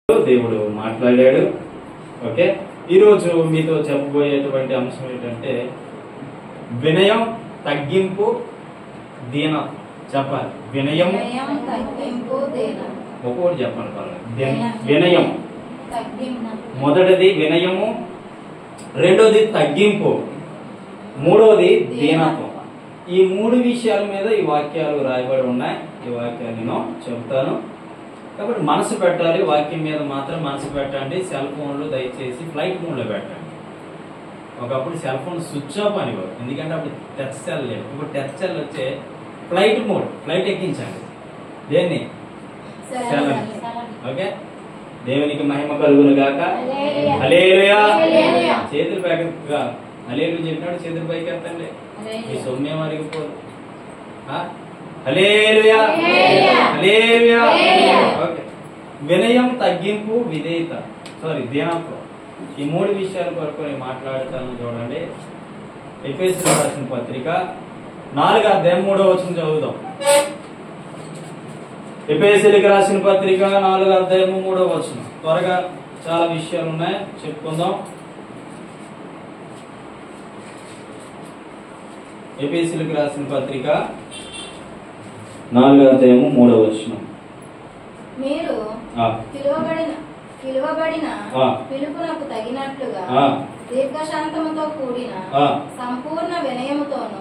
దేవుడు మాట్లాడాడు. ఓకే, ఈరోజు మీతో చెప్పబోయేటువంటి అంశం ఏంటంటే వినయం, తగ్గింపు, దీనత్వం. చెప్పాలి. వినయం, తగ్గింపు, దీనత్వం. ఒక్కొక్కటి చెప్పండి పర్లేదు. వినయం మొదటిది వినయము, రెండోది తగ్గింపు, మూడోది దీనత్వం. ఈ మూడు విషయాల మీద ఈ వాక్యాలు రాయబడి ఉన్నాయి. ఈ వాక్యాలు నేను చెప్తాను కాబట్టి మనసు పెట్టాలి. వాక్యం మీద మాత్రం మనసు పెట్టండి. సెల్ ఫోన్లు దయచేసి ఫ్లైట్ మోడ్లో పెట్టండి. ఒకప్పుడు సెల్ ఫోన్ స్విచ్ ఆఫ్ అనేవారు, ఎందుకంటే అప్పుడు టచ్ సెల్ లేదు. ఇప్పుడు టచ్ సెల్ వచ్చే ఫ్లైట్ మోడ్, ఫ్లైట్ ఎక్కించండి. దేన్ని? సెల్. ఓకే, దేవునికి మహిమ కలుగును గాక. హల్లెలూయా. చేతులు పైకి హల్లెలూయా చెప్పినాడు, చేతులు పైకి ఎత్తండి. ఈ సొమ్మేం అరిగిపోదు. హల్లెలూయా, హల్లెలూయా. ఓకే, వినయం, తగ్గింపు, విధేయత, దీనత్వం. ఈ మూడు విషయాల కొరకు నేను మాట్లాడతాను. చూడండి, ఎఫెసీయులకు రాసిన పత్రిక 4వ అధ్యాయం 3వ వచనం చదువుదాం. ఎఫెసీయులకు రాసిన పత్రిక 4వ అధ్యాయం 3వ వచనం. త్వరగా చాలా విషయాలు ఉన్నాయి, చెప్పుకుందాం. ఎఫెసీయులకు రాసిన పత్రిక 4వ అధ్యాయం 3వ వచనం. మీరు పిలువబడిన పిలుపునకు తగినట్లుగా దీర్ఘశాంతముతో కూడిన సంపూర్ణ వినయముతోను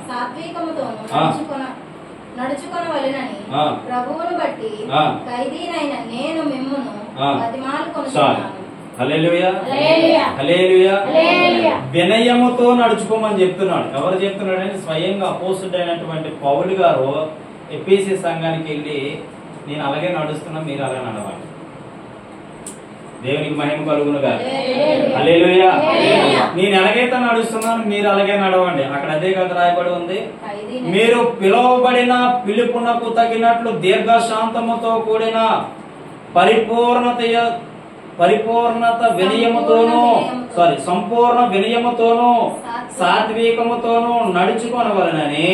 సాత్వికముతోను నడుచుకొనవలెనని ప్రభువును బట్టి ఖైదీనైన నేను మిమ్మును బతిమాలుకొనుచున్నాను. హల్లెలూయా, హల్లెలూయా. వినయముతో నడుచుకోమని చెప్తున్నాడు. ఎవరు చెప్తున్నాడని స్వయంగా అపోస్తలుడైనటువంటి పౌలు గారు ఎఫెసీ సంఘానికి వెళ్ళి, నేను అలాగే నడుస్తున్నా, మీరు అలాగే నడవాలి. దేవునికి మహిమ కలుగును గాక. హల్లెలూయా. నేను ఎలాగైతే నడుస్తున్నాను, మీరు అలాగే నడవండి. అక్కడ అదే కదా రాయబడి ఉంది. మీరు పిలువబడిన పిలుపునకు తగినట్లు దీర్ఘశాంతముతో కూడిన పరిపూర్ణత వినయముతోను సంపూర్ణ వినయముతోను సాత్వికముతోను నడుచుకొనవలెనని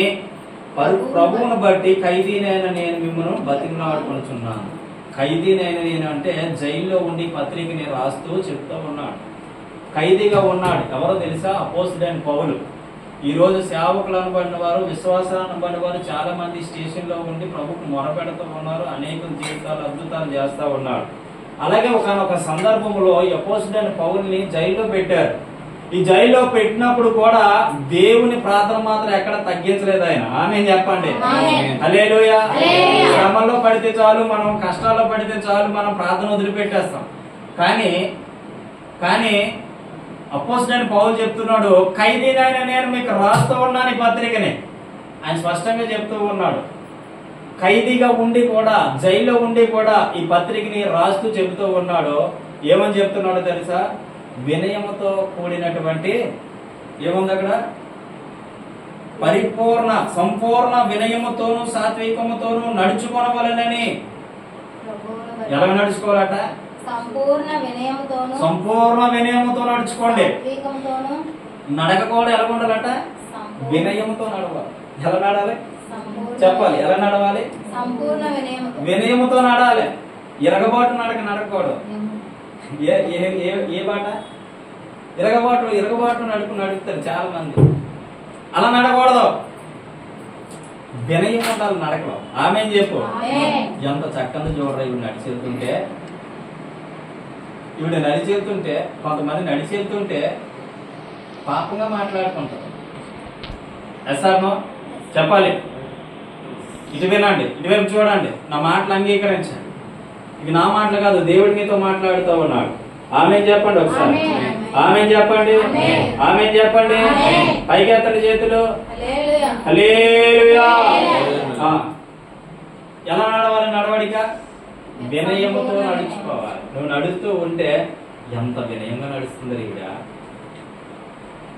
ప్రభువును బట్టి ఖైదీనైన నేను మిమ్మల్ని బతిమలాడుకొనుచున్నాను. ఖైదీనైన నేను అంటే జైల్లో ఉండి పత్రికని రాస్తూ చెప్తూ ఉన్నాడు. ఖైదీగా ఉన్నాడు. ఎవరో తెలుసా? అపోస్తలుడైన పౌలు. ఈ రోజు సేవకులు అనబడిన వారు, విశ్వాసాలు అనబడిన వారు చాలా మంది స్టేషన్ లో ఉండి ప్రభుకు మొరపెడుతూ ఉన్నారు. అనేక జీవితాలు అద్భుతాలు చేస్తా ఉన్నాడు. అలాగే ఒకనొక సందర్భంలో అపోస్తలుడైన పౌలుని జైల్లో పెట్టారు. ఈ జైల్లో పెట్టినప్పుడు కూడా దేవుని ప్రార్థన మాత్రం ఎక్కడ తగ్గించలేదు ఆయన. ఆమేన్ చెప్పండి. హల్లెలూయా. శ్రమల్లో పడితే చాలు, మనం కష్టాల్లో పడితే చాలు, మనం ప్రార్థన వదిలిపెట్టేస్తాం. కానీ అపోస్తలుడైన పౌలు చెప్తున్నాడు, ఖైదీనైన నేను మీకు రాస్తూ ఉన్నాను ఈ పత్రికని. ఆయన స్పష్టంగా చెప్తూ ఉన్నాడు. ఖైదీగా ఉండి కూడా, జైల్లో ఉండి కూడా ఈ పత్రికని రాస్తూ చెబుతూ ఉన్నాడు. ఏమని చెప్తున్నాడో తెలుసా? వినయముతో కూడినటువంటి, ఏముంది అక్కడ? సంపూర్ణ వినయముతోను సాత్వికముతోను నడుచుకొనవలెనని. ఎలా నడుచుకోవాలట? సంపూర్ణ వినయముతో నడుచుకోండి. నడక కూడా ఎలా ఉండాలట? వినయముతో నడవాలి. ఎలా నడాలి చెప్పాలి. ఎలా నడవాలి? వినయముతో నడాలి. ఇరగబాటు నడకూడదు. ఏ బాట? ఇరగబాటు నడుపుతారు చాలా మంది. అలా నడకూడదు. వినయం ఉండాలి నడకలో. ఆమేన్ చెప్పు. ఎంత చక్కని చూడరా ఇవి నడిచెళ్తుంటే కొంతమంది నడిచెళ్తుంటే పాపంగా మాట్లాడుకుంటారు. ఎస్ఆర్నో చెప్పాలి. ఇటు వినండి, ఇటువైపు చూడండి, నా మాటలు అంగీకరించండి. ఇవి నా మాటలు కాదు, దేవుడి మీతో మాట్లాడుతూ ఉన్నాడు. ఆమేన్ చెప్పండి ఒకసారి. ఆమేన్ చెప్పండి. ఆమేన్ చెప్పండి. పైకి ఎత్తండి చేతులు. హల్లెలూయా. ఎలా నడవాలి? నడవడిక వినయముతో నడుచుకోవాలి. నువ్వు నడుస్తూ ఉంటే ఎంత వినయంగా నడుస్తుంది ఈవిడ.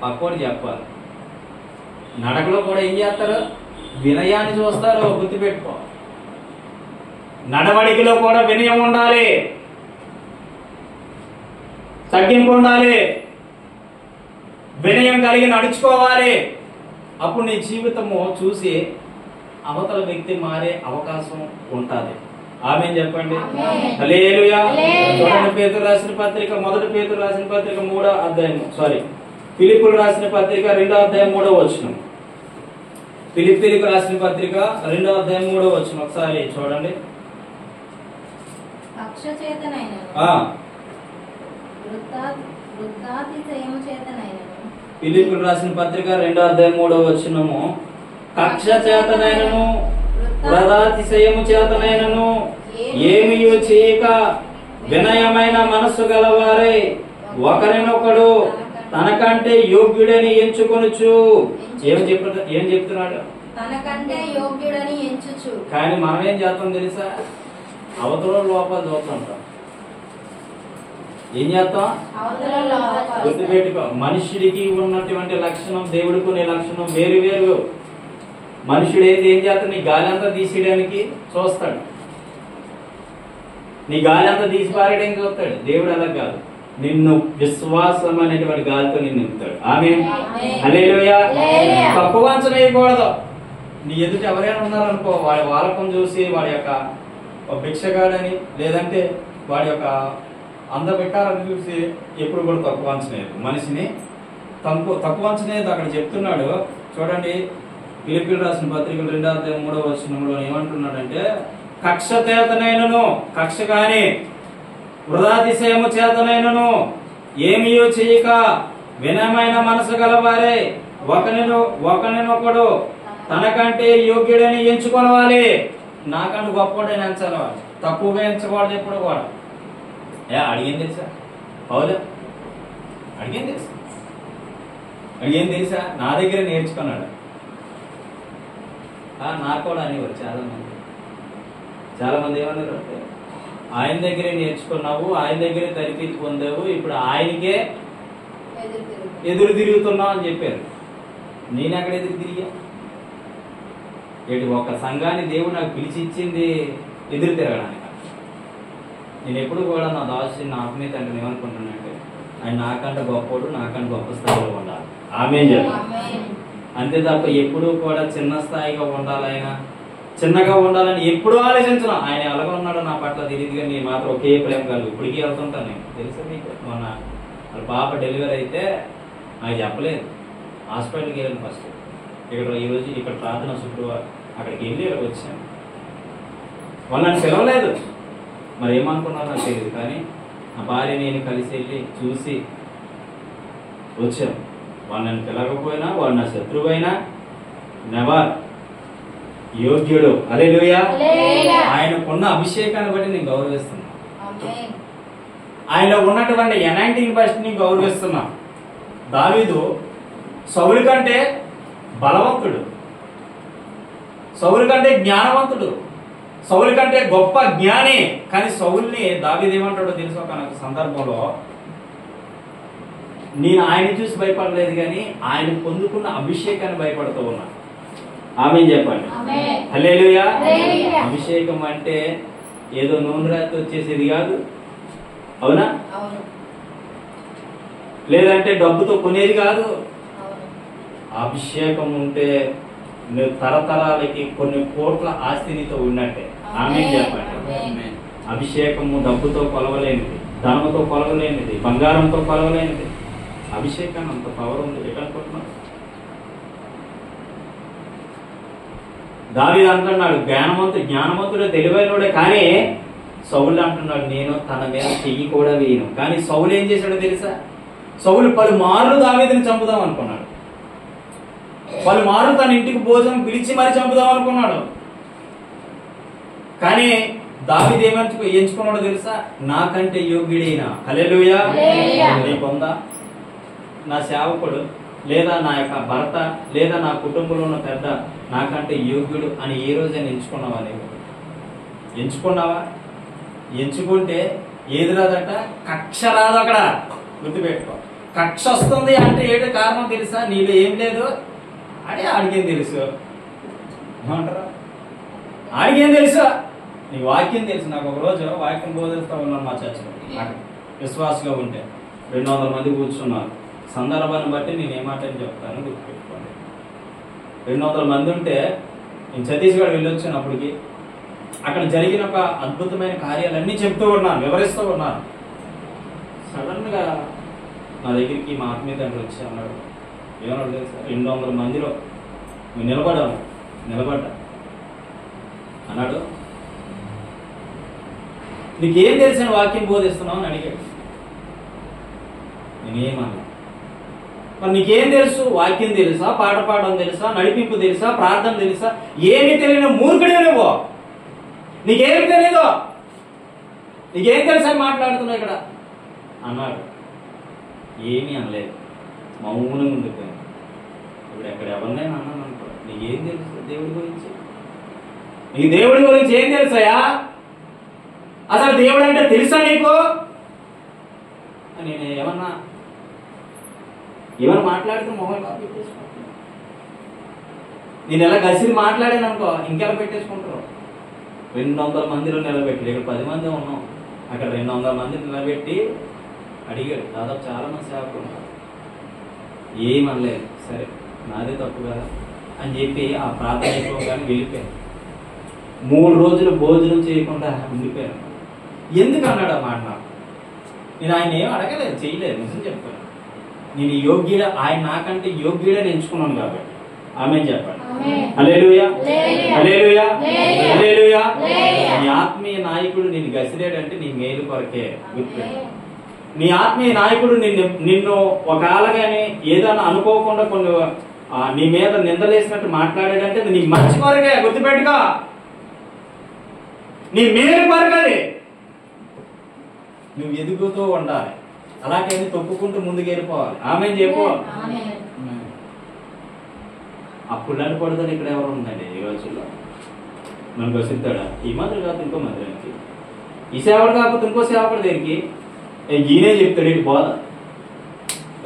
పక్కోడు చెప్పాలి. నడకలో కూడా ఏం చేస్తారు? వినయాన్ని చూస్తారు. గుర్తుపెట్టుకో. నడవడికలో కూడా వినయం ఉండాలి, తగ్గింపు ఉండాలి, వినయం కలిగి నడుచుకోవాలి. అప్పుడు నీ జీవితము చూసి అవతల వ్యక్తి మారే అవకాశం ఉంటుంది. ఆమేన్ చెప్పండి. హల్లెలూయా. చూడండి పేతురు రాసిన పత్రిక, మొదటి పేతురు రాసిన పత్రిక 3వ అధ్యాయం, ఫిలిప్పులు రాసిన పత్రిక 2వ అధ్యాయం 3వ వచనం. ఫిలిప్పీలకు రాసిన పత్రిక 2వ అధ్యాయం 3వ వచనం ఒకసారి చూడండి. ఫిలిప్పీలకు రాసిన పత్రిక 2వ అధ్యాయం 3వ వచనము, కక్ష చేతనైనను వృధాతిశయము చేతనైనను ఏమియు చేయక వినయమైన మనస్సు గలవారై ఒకరినొకడు తనకంటే యోగ్యుడని ఎంచుకొనుచు. ఏం చెప్తున్నాడు? తనకంటే యోగ్యుడని ఎంచుచు. కానీ మనం ఏం చేస్తాం తెలుసా? అవతల లోపాలు చూస్తుంటాం. ఏం చేస్తాం? గుర్తుపెట్టుకో, మనుషుడికి ఉన్నటువంటి లక్షణం దేవుడికి ఉన్న లక్షణం వేరు వేరు. మనుషుడు ఏం చేస్తాడు? నీ గాలి అంతా తీసేయడానికి చూస్తాడు, నీ గాలి అంతా తీసి పారేయడానికి చూస్తాడు. దేవుడు అలా కాదు, నిన్ను విశ్వాసం అనేటువంటి గాలితో నిన్ను నింపుతాడు. ఆమేన్. హల్లెలూయా. తక్కువ అంచనా వేయకూడదు. నీ ఎదుట ఎవరైనా ఉన్నారనుకో, వాడి వాలకం చూసి వాడి యొక్క భిక్షగాడని లేదంటే వాడి యొక్క అందబెట్టాలని చూసి ఎప్పుడు కూడా తక్కువ అంచనా వేయదు. మనిషిని తక్కువ అంచనా వేయదు. అక్కడ చెప్తున్నాడు చూడండి, ఫిలిప్పీలకు రాసిన పత్రిక 2వ అధ్యాయం 3వ వచనంలో ఏమంటున్నాడంటే, కక్ష చేతనైనను, కక్ష కాని వృధాతిశయము చేతనైనను ఏమియో చేయక వినయమైన మనసు గలవారే ఒకరినొకడు తనకంటే యోగ్యుడని ఎంచుకోవాలి. నాకంటే గొప్పడని ఎంచాలి, తక్కువగా ఎంచకూడదు ఎప్పుడు కూడా. అడిగేం తెలుసా? అవునా? అడిగేం తెలుసా? నా దగ్గర నేర్చుకున్నాడు. నాకు కూడా అనేవారు చాలా మంది ఏమన్నారు అంటే, ఆయన దగ్గరే నేర్చుకున్నావు, ఆయన దగ్గరే తరిపీచి పొందావు, ఇప్పుడు ఆయనకే ఎదురు తిరుగుతున్నావు అని చెప్పారు. నేను ఎక్కడ ఎదురు తిరిగా? ఒక సంఘాన్ని దేవుడు నాకు పిలిచి ఇచ్చింది ఎదురు తిరగడానికి. నేను ఎప్పుడు కూడా నా దాసు నా ఆత్మీయత అంటే ఏమనుకుంటున్నానంటే, ఆయన నాకంటే గొప్పడు, నాకంటే గొప్ప స్థాయిలో ఉండాలి. ఆమేన్ చెప్పండి. అంతే తప్ప ఎప్పుడూ కూడా చిన్న స్థాయిగా ఉండాలైనా చిన్నగా ఉండాలని ఎప్పుడు ఆలోచించను. ఆయన ఎలాగో ఉన్నాడో నా పట్ల తెలియదుగా, నేను మాత్రం ఒకే ప్రేమ కలుగు ఇప్పటికీ వెళ్తుంటాను. నేను తెలుసా మీకు, మొన్న వాళ్ళ పాప డెలివరీ అయితే నాకు చెప్పలేదు, హాస్పిటల్కి వెళ్ళాను. ఫస్ట్ ఈరోజు ఇక్కడ ప్రార్థన శుక్రవారం అక్కడికి వెళ్ళి ఇక్కడ వచ్చాను. వాళ్ళు నన్ను పిలవలేదు, మరి ఏమనుకున్నారో నాకు తెలియదు. కానీ నా భార్య నేను కలిసి వెళ్ళి చూసి వచ్చాను. వాళ్ళు నన్ను పిలవకపోయినా, వాడు నా శత్రువైనా, నెవర్ యోగ్యుడు. హల్లెలూయా. ఆయనకున్న అభిషేకాన్ని బట్టి నేను గౌరవిస్తున్నా, ఆయనలో ఉన్నటువంటి ఎనాయింటింగ్ బట్టి నేను గౌరవిస్తున్నా. దావీదు సౌలు కంటే బలవంతుడు, సౌలు కంటే జ్ఞానవంతుడు, సౌలు కంటే గొప్ప జ్ఞాని. కానీ సౌలుని దావీదు ఏమంటాడో తెలుసు ఒక సందర్భంలో, నేను ఆయన చూసి భయపడలేదు కానీ ఆయన పొందుకున్న అభిషేకాన్ని భయపడుతూ ఉన్నా. ఆమేన్ చెప్పండి. హల్లెలూయా. అభిషేకం అంటే ఏదో నూనె రాత్రి వచ్చేసేది కాదు, అవునా? లేదంటే డబ్బుతో కొనేది కాదు. అభిషేకం ఉంటే నువ్వు తరతరాలకి కొన్ని కోట్ల ఆస్తినితో ఉన్నట్టే. ఆమేన్ చెప్పండి. అభిషేకము డబ్బుతో కొలవలేనిది, ధనముతో కొలవలేనిది, బంగారంతో కొలవలేనిది. అభిషేకాన్ని అంత పవర్ ఉంది. ఎక్కడుకుంటున్నావు? దావీదు అంటున్నాడు, జ్ఞానవంతుడు తెలివైనోడే. కానీ సౌలు అంటున్నాడు, నేను తన మీద చెయ్యి కూడా వేయను. కానీ సౌలు ఏం చేశాడో తెలుసా? సౌలు పలుమార్లు దావీదుని చంపుదాం అనుకున్నాడు, పలుమార్లు తన ఇంటికి భోజనం పిలిచి మరి చంపుదాం అనుకున్నాడు. కానీ దావీదు ఎంచుకున్నాడో తెలుసా? నాకంటే యోగ్యుడైన, హల్లెలూయా, నీకుందా? నా సేవకుడు లేదా నా యొక్క భర్త లేదా నా కుటుంబంలో ఉన్న పెద్ద నాకంటే యోగ్యుడు అని ఏ రోజైనా ఎంచుకున్నావా? నీవు ఎంచుకున్నావా? ఎంచుకుంటే ఏది రాదట? కక్ష రాదు. అక్కడ గుర్తుపెట్టుకో, కక్ష వస్తుంది అంటే ఏంటో కారణం తెలుసా? నీలో ఏం లేదు అని ఆడికేం తెలుసు ఏమంటారా? ఆడికేం తెలుసా? నీ వాక్యం తెలుసు. నాకు ఒక రోజు వాక్యం బోధిస్తా ఉన్నాను మా చర్చలో, విశ్వాసగా ఉంటే 200 మంది కూర్చున్నారు. సందర్భాన్ని బట్టి నేను ఏమాటని చెప్తాను, గుర్తుపెట్టుకోండి. 200 మంది ఉంటే నేను ఛత్తీస్గఢ్ వెళ్ళొచ్చాను. అప్పటికి అక్కడ జరిగిన ఒక అద్భుతమైన కార్యాలన్నీ చెప్తూ ఉన్నాను, వివరిస్తూ ఉన్నాను. సడన్ గా నా దగ్గరికి మా ఆత్మీయ తండ్రి వచ్చి అన్నాడు, ఏమన్నాడు తెలుసా, 200 మందిలో నువ్వు నిలబడ్డా అన్నాడు. నీకేం తెలిసిన వాక్యం బోధిస్తున్నావు అని అడిగాడు. నేనేమన్నా, మరి నీకేం తెలుసు? వాక్యం తెలుసా, పాట పాడడం తెలుసా, నడిపింపు తెలుసా, ప్రార్థన తెలుసా? ఏమీ తెలియని మూర్ఖుడే నువ్వు, నీకేమి తెలీదు, నీకేం తెలుసా మాట్లాడుతున్నావు ఇక్కడ అన్నాడు. ఏమీ అనలేదు, మౌనంగా ఉండిపోయాను. ఇప్పుడు ఎక్కడ ఎవరినైనా అన్నాను అనుకో, నీకేం తెలుసు దేవుడి గురించి? నీకు దేవుడి గురించి ఏం తెలుసాయా? అసలు దేవుడు అంటే తెలుసా నీకు? నేను ఏమన్నా మాట్లాడితే మొహం పెట్టేసుకుంటాను. నేను ఎలా గసిరి మాట్లాడాను అనుకో, ఇంకెలా పెట్టేసుకుంటారు. 200 మందిలో నిలబెట్టి, ఇక్కడ 10 మంది ఉన్నాం, అక్కడ 200 మందిని నిలబెట్టి అడిగాడు. దాదాపు చాలా మంది సేవకులు ఉన్నారు. ఏమనలేదు, సరే నాదే తప్పు కదా అని చెప్పి ఆ ప్రార్థన అయిపోగానే వెళ్ళిపోయాను. 3 రోజులు భోజనం చేయకుండా ఉండిపోయాను. ఎందుకు అన్నాడు ఆ మాట నాకు? నేను ఆయన ఏం అడగలేదు, చేయలేదు, నిజం చెప్పాను. నేను యోగ్యుడ, ఆయన నాకంటే యోగ్యుడని ఎంచుకున్నాను కాబట్టి. ఆమేన్ చెప్పండి. హల్లెలూయా, హల్లెలూయా, హల్లెలూయా. నీ ఆత్మీయ నాయకుడు నిన్ను గసిరాడంటే నీ మేలు కొరకే. గుర్తుపెట్టు. నీ ఆత్మీయ నాయకుడు నిన్ను ఒకవేళగానే ఏదైనా అనుకోకుండా కొన్ని నీ మీద నిందలేసినట్టు మాట్లాడాడంటే నీ మంచి కొరకే. గుర్తుపెట్టుకో, నీ మేలు కొరకది. నువ్వు ఎదుగుతూ ఉండాలి, అలాగే తొక్కుకుంటూ ముందుకు వెళ్ళిపోవాలి. ఆమేన్ చెప్పు. అప్పుడు నన్ను పడుతుంది. ఇక్కడ ఎవరు ఉందండి ఈ రోజుల్లో? నన్ను గసిస్తాడా? ఈ మాత్రం కాదు ఇంకో మందిరానికి, ఈ సేవడు కాకపోతే ఇంకో సేవకుడు దగ్గరికి ఈయనే చెప్తాడు ఏంటి బోధ.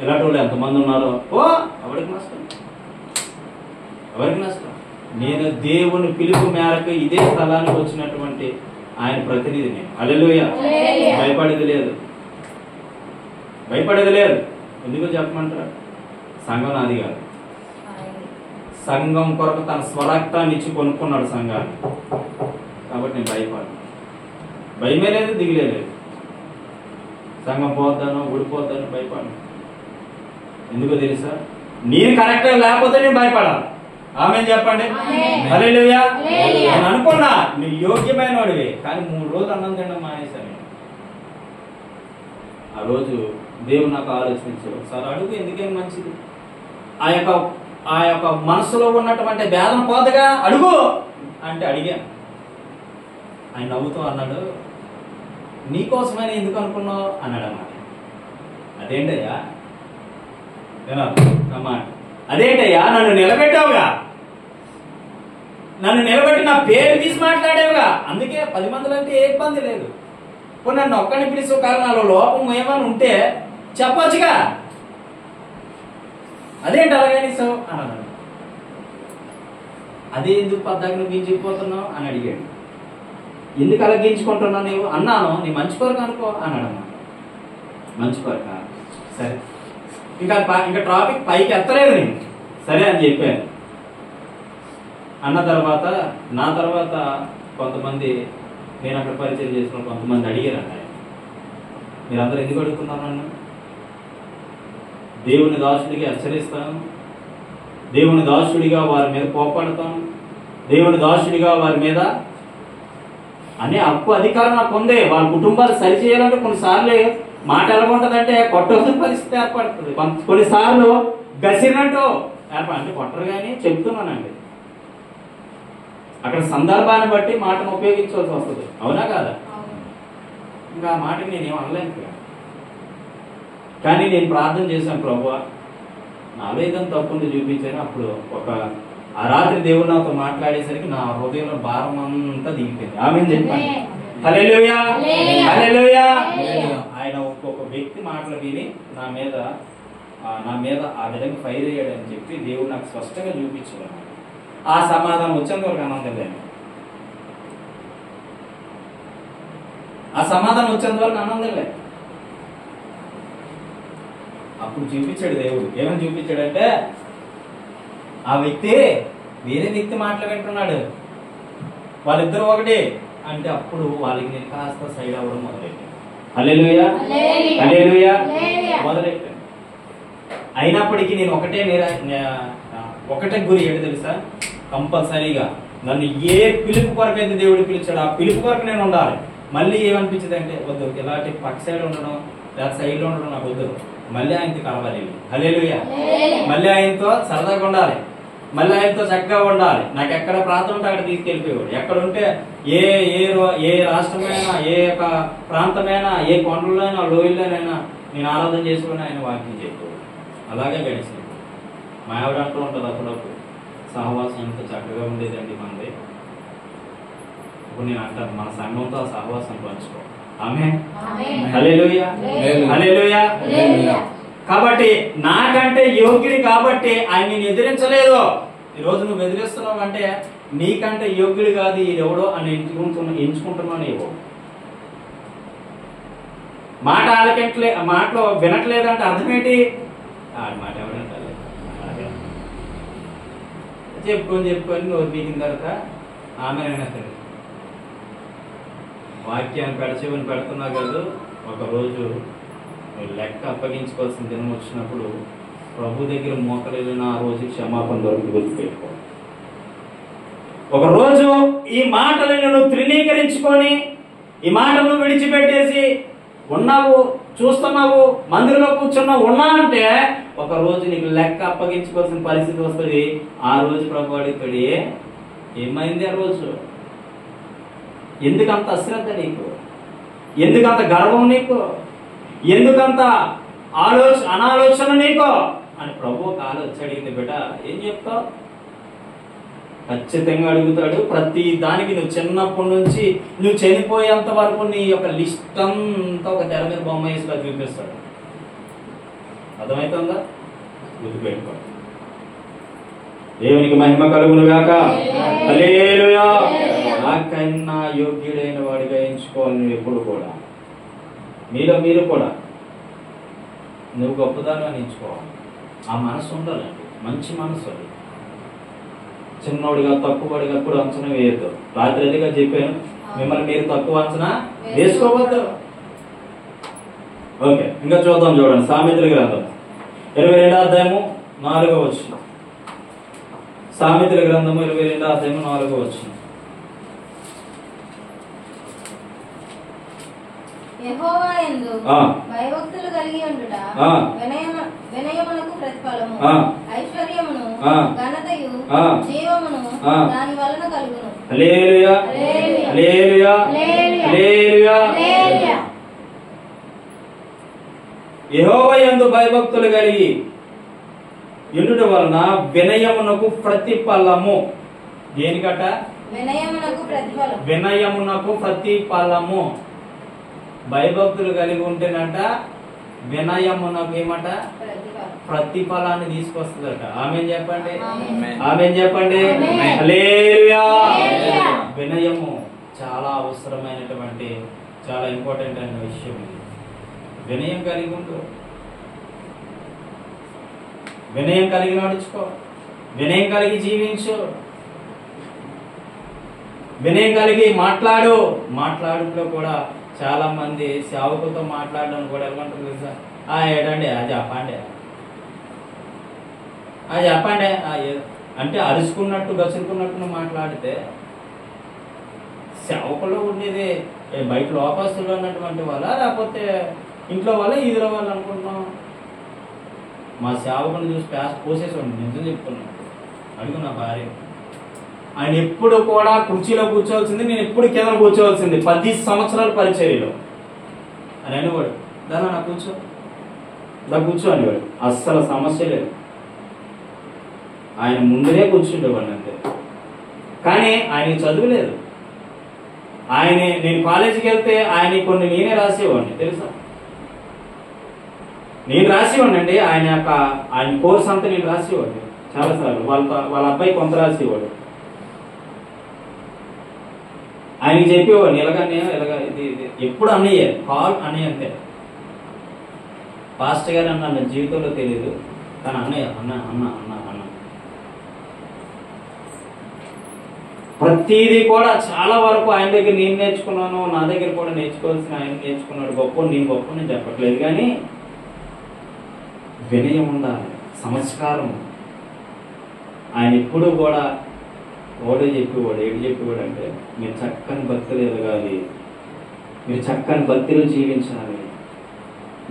ఎలాంటి వాళ్ళు ఎంతమంది ఉన్నారో ఎవరికి నష్టం, ఎవరికి నష్టం. నేను దేవుని పిలుపు మేరకు ఇదే స్థలానికి వచ్చినటువంటి ఆయన ప్రతినిధిని. హల్లెలూయా. భయపడేది లేదు. ఎందుకో చెప్పమంటారా? సంఘం నాది కాదు. సంఘం కొరకు తన స్వరక్తాన్ని ఇచ్చి కొనుక్కున్నాడు సంఘాన్ని. కాబట్టి నేను భయపడను. భయమే లేదు, దిగులే లేదు. సంఘం పోతాను, ఊడిపోతాను, భయపడను. ఎందుకో తెలుసా? నేను కరెక్ట్ లేకపోతే నేను భయపడాలి. ఆమేన్ చెప్పండి. హల్లెలూయా. నేను అనుకున్నా నువ్వు యోగ్యమైన వాడివి, కానీ 3 రోజులు అన్నం తినడం మానేశాను. ఆ రోజు దేవుడు నాకు ఆలోచించాడు, ఒకసారి అడుగు, ఎందుకేం మంచిది. ఆ యొక్క మనసులో ఉన్నటువంటి వేదన పోతగా అడుగు అంటే అడిగాను. ఆయన నవ్వుతూ అన్నాడు, నీకోసమైనా ఎందుకు అనుకున్నావు అన్నాడు అన్నమాట. అదేంటయ్యా అన్నమాట, అదేంటయ్యా నన్ను నిలబెట్టావుగా, నన్ను నిలబెట్టి నా పేరు తీసి మాట్లాడేవుగా, అందుకే 10 మందిలో అంటే ఏ ఇబ్బంది లేదు. ఇప్పుడు నన్ను ఒక్కడిని పిలిచే కారణాలు లోపం ఏమైనా ఉంటే చెప్పొచ్చుగా, అదేంటి అలాగనిస్తావు అన్నాడు. అదే ఎందుకు పద్దాక నువ్వు గింజుకుపోతున్నావు అని అడిగాడు. ఎందుకు అలా గింజుకుంటున్నావు నీవు అన్నాను. నీ మంచి కొరకు అనుకో అన్నాడు అన్నమాట. మంచి కొరక, సరే. ఇంకా ట్రాఫిక్ పైకి ఎత్తలేదు నేను, సరే అని చెప్పాను. అన్న తర్వాత నా తర్వాత కొంతమంది, నేను అక్కడ పరిచయం చేసిన కొంతమంది అడిగారు అన్న, మీరందరూ ఎందుకు అడుగుతున్నారు నన్ను? దేవుని దాసుడికి హెచ్చరిస్తాను, దేవుని దాసుడిగా వారి మీద కోపడతాను, దేవుని దాసుడిగా వారి మీద అనే హక్కు అధికారం నాకు ఉంది. వాళ్ళ కుటుంబాలు సరిచేయాలంటే కొన్నిసార్లు మాట ఎలా ఉంటుందంటే కొట్టవలసిన పరిస్థితి ఏర్పడుతుంది. కొన్నిసార్లు గసిరినట్టు అంటే కొట్టరు కానీ చెప్తున్నానండి, అక్కడ సందర్భాన్ని బట్టి మాటను ఉపయోగించవలసి వస్తుంది. అవునా కాదా? ఇంకా ఆ మాటకి నేనేం అనలేను. కానీ నేను ప్రార్థన చేశాను, ప్రభువా నాలో ఏదైనా తప్పుంది చూపించాను. అప్పుడు ఆ రాత్రి దేవుడు నాతో మాట్లాడేసరికి నా హృదయంలో భారం అంతా దిగిపోయింది. ఆమేన్ చెప్పండి. హల్లెలూయా, హల్లెలూయా. ఆయన ఒక్కొక్క వ్యక్తి మాటలు విని నా మీద ఆ విధంగా ఫైర్ అయ్యాడని చెప్పి దేవుడు నాకు స్పష్టంగా చూపించాడు. ఆ సమాధానం వచ్చేంత వరకు ఆనందం లేదు, ఆ సమాధానం వచ్చేంత వరకు ఆనందం లేదు. అప్పుడు చూపించాడు దేవుడు. ఏమని చూపించాడంటే, ఆ వ్యక్తి వేరే వ్యక్తి మాటలు వింటున్నాడు, వాళ్ళిద్దరు ఒకటి, అంటే అప్పుడు వాళ్ళకి నేను కాస్త సైడ్ అవ్వడం మొదలెట్టాను. హల్లెలూయా హల్లెలూయా మొదలెట్టాను. అయినప్పటికీ నేను ఒకటే గురి ఏంటి తెలుసా, కంపల్సరీగా నన్ను ఏ పిలుపు కొరకు అయితే దేవుడు పిలిచాడు ఆ పిలుపు కొరకు నేను ఉండాలి. మళ్ళీ ఏమనిపించింది అంటే వద్దు, ఇలాంటి పక్క సైడ్ ఉండడం లేదా సైడ్ లో ఉండడం నాకు వద్దు, మళ్ళీ ఆయనతో కలవాలి. హల్లెలూయా మళ్ళీ ఆయనతో సరదాగా ఉండాలి, మళ్ళీ ఆయనతో చక్కగా ఉండాలి. నాకు ఎక్కడ ప్రాంతం ఉంటే అక్కడ తీసుకెళ్ళిపోయాడు. ఎక్కడ ఉంటే ఏ రాష్ట్రమైనా, ఏ యొక్క ప్రాంతమైనా, ఏ కొండలైనా లోయల్లోనైనా నేను ఆరాధన చేసుకుని ఆయన వాక్యం చెప్పాడు. అలాగే గడిచింది. మా ఆవిడ అంటూ ఉంటుంది అప్పుడప్పుడు, సహవాసం ఎంత చక్కగా ఉండేదండి మనది. ఇప్పుడు నేను అంటాను, మన సంఘంతో ఆ సహవాసం పంచుకో. ఆమేన్ హల్లెలూయా హల్లెలూయా. కాబట్టి నాకంటే యోగ్యుడి కాబట్టి ఆయన నేను ఎదిరించలేదు. ఈరోజు నువ్వు ఎదిరిస్తున్నావు అంటే నీకంటే యోగ్యుడు కాదు ఇది ఎవడో అని ఎంచుకుంటున్నావు నీవు. మాటలో వినట్లేదంటే అర్థం ఏంటి? ఆడి మాట ఎవరంటారు చెప్పుకొని నోరు పీకిన తర్వాత ఆమె సరే వాక్యాన్ని పెడచేవని పెడుతున్నా కాదు. ఒకరోజు లెక్క అప్పగించుకోవాల్సిన దినం వచ్చినప్పుడు ప్రభు దగ్గర మోకలేని ఆ రోజు క్షమాపణ దొరికి గుర్తుపెట్టుకో. ఒకరోజు ఈ మాటలను నువ్వు తృణీకరించుకొని ఈ మాటలను విడిచిపెట్టేసి ఉన్నావు, చూస్తున్నావు, మందిరంలో కూర్చున్నావు, ఉన్నా అంటే ఒక రోజు నీకు లెక్క అప్పగించుకోవాల్సిన పరిస్థితి వస్తుంది. ఆ రోజు ప్రభు అడుగుతాడు, ఏమైంది ఆ రోజు? ఎందుకంత అశ్రద్ధ నీకు? ఎందుకంత గర్వం నీకు? ఎందుకంత అనాలోచన నీకు అని ప్రభు ఒక ఆలోచన అడిగింది. బిడ్డ ఏం చెప్తావు? ఖచ్చితంగా అడుగుతాడు. ప్రతి దానికి నువ్వు చిన్నప్పటి నుంచి నువ్వు చనిపోయేంత వరకు నీ యొక్క లిస్ట్ అంతా ఒక తెర మీద బొమ్మ వేసిలా చూపిస్తాడు. అర్థమవుతుందా? గుర్తుపెట్టుకో. దేవునికి మహిమ కలుగును గాక. హల్లెలూయా. నాకన్నా యోగ్యుడైన వాడిగా ఎంచుకోవాలి నువ్వు ఎప్పుడు కూడా. మీరు కూడా నువ్వు గొప్పదాన్ని అని ఎంచుకోవాలి. ఆ మనసు ఉండాలండి, మంచి మనసు. అది చిన్నోడిగా తక్కువడిగా కూడా అంచనా వేయద్దు. రాత్రి అదిగా చెప్పాను, మిమ్మల్ని మీరు తక్కువ అంచనా వేసుకోవద్దు. ఓకే, ఇంకా చూద్దాం. చూడండి సామెతల గ్రంథం 22వ అధ్యాయము 4వ వచనం. సామెతల గ్రంథము 22వ అధ్యాయము 4వ వచనం. యెహోవా యందు భయభక్తులు కలిగి ఉండుట వినయమునకు ప్రతిఫలము, ఐశ్వర్యమును ఘనతయు జీవమును దాని వలన కలుగును. హల్లెలూయా హల్లెలూయా హల్లెలూయా. యెహోవా యందు భయభక్తులు కలిగి ఉండుట వలన వినయమునకు ప్రతిఫలము. దేనికట? వినయమునకు ప్రతిఫలం. వినయమునకు ప్రతిఫలము. భయభక్తులు కలిగి ఉంటేనంట వినయమునకు ఏమట? ప్రతిఫలాన్ని తీసుకొస్తుందట. ఆమేన్ చెప్పండి, ఆమేన్ చెప్పండి. హల్లెలూయా. వినయము చాలా అవసరమైనటువంటి, చాలా ఇంపార్టెంట్ అయిన విషయం ఇది. వినయం కలిగి ఉండు, వినయం కలిగి నడుచుకో, వినయం కలిగి జీవించు, వినయం కలిగి మాట్లాడుట్లో కూడా చాలా మంది సేవకులతో మాట్లాడడం కూడా ఏమంటారు తెలుసా? ఏడండి అది చెప్పండి, అది చెప్పండి అంటే అరుచుకున్నట్టు గసురుకున్నట్టు మాట్లాడితే సేవకులో ఉండేది బయట లోపస్తులు అన్నటువంటి వాళ్ళ, లేకపోతే ఇంట్లో వాళ్ళ, ఈదుల వాళ్ళు అనుకుంటున్నాం. మా సేవకుని చూసి పోసేసుకోండి, నిజం చెప్తున్నాను. అడుగు నా భార్య, ఆయన ఎప్పుడు కూడా కుర్చీలో కూర్చోవలసింది, నేను ఎప్పుడు కింద కూర్చోవలసింది. 10 సంవత్సరాల పరిచర్యలో అని అనేవాడు. దాన్ని నా కూర్చో అనేవాడు. అస్సలు సమస్య లేదు, ఆయన ముందునే కూర్చుండేవాడిని అంతే. కానీ ఆయనకి చదువు లేదు. నేను కాలేజీకి వెళ్తే ఆయన కొన్ని నేనే రాసేవాడిని తెలుసా. నేను రాసేవాడిని అండి. ఆయన కోర్స్ అంతా నేను రాసేవాడిని చాలాసార్లు. వాళ్ళ అబ్బాయి కొంత రాసేవాడు. ఆయనకి చెప్పేవాడిని ఇలాగా ఇది ఎప్పుడు అన్నయ్య, కాల్ అన్నయ్య అంతే. పాస్టర్ గారు అన్న జీవితంలో తెలియదు, కానీ అన్నయ్య అన్న అన్న అన్న అన్న. ప్రతిదీ కూడా చాలా వరకు ఆయన దగ్గర నేను నేర్చుకున్నాను, నా దగ్గర కూడా నేర్చుకోవాల్సిన ఆయన నేర్చుకున్నాడు. గొప్ప నేను గొప్ప నేను చెప్పట్లేదు, కానీ వినయం ఉండాలి, సంస్కారం. ఆయన ఎప్పుడూ కూడా ఏడు చెప్పేవాడు అంటే మీరు చక్కని భక్తులు ఎదగాలి, మీరు చక్కని భక్తిలో జీవించాలి.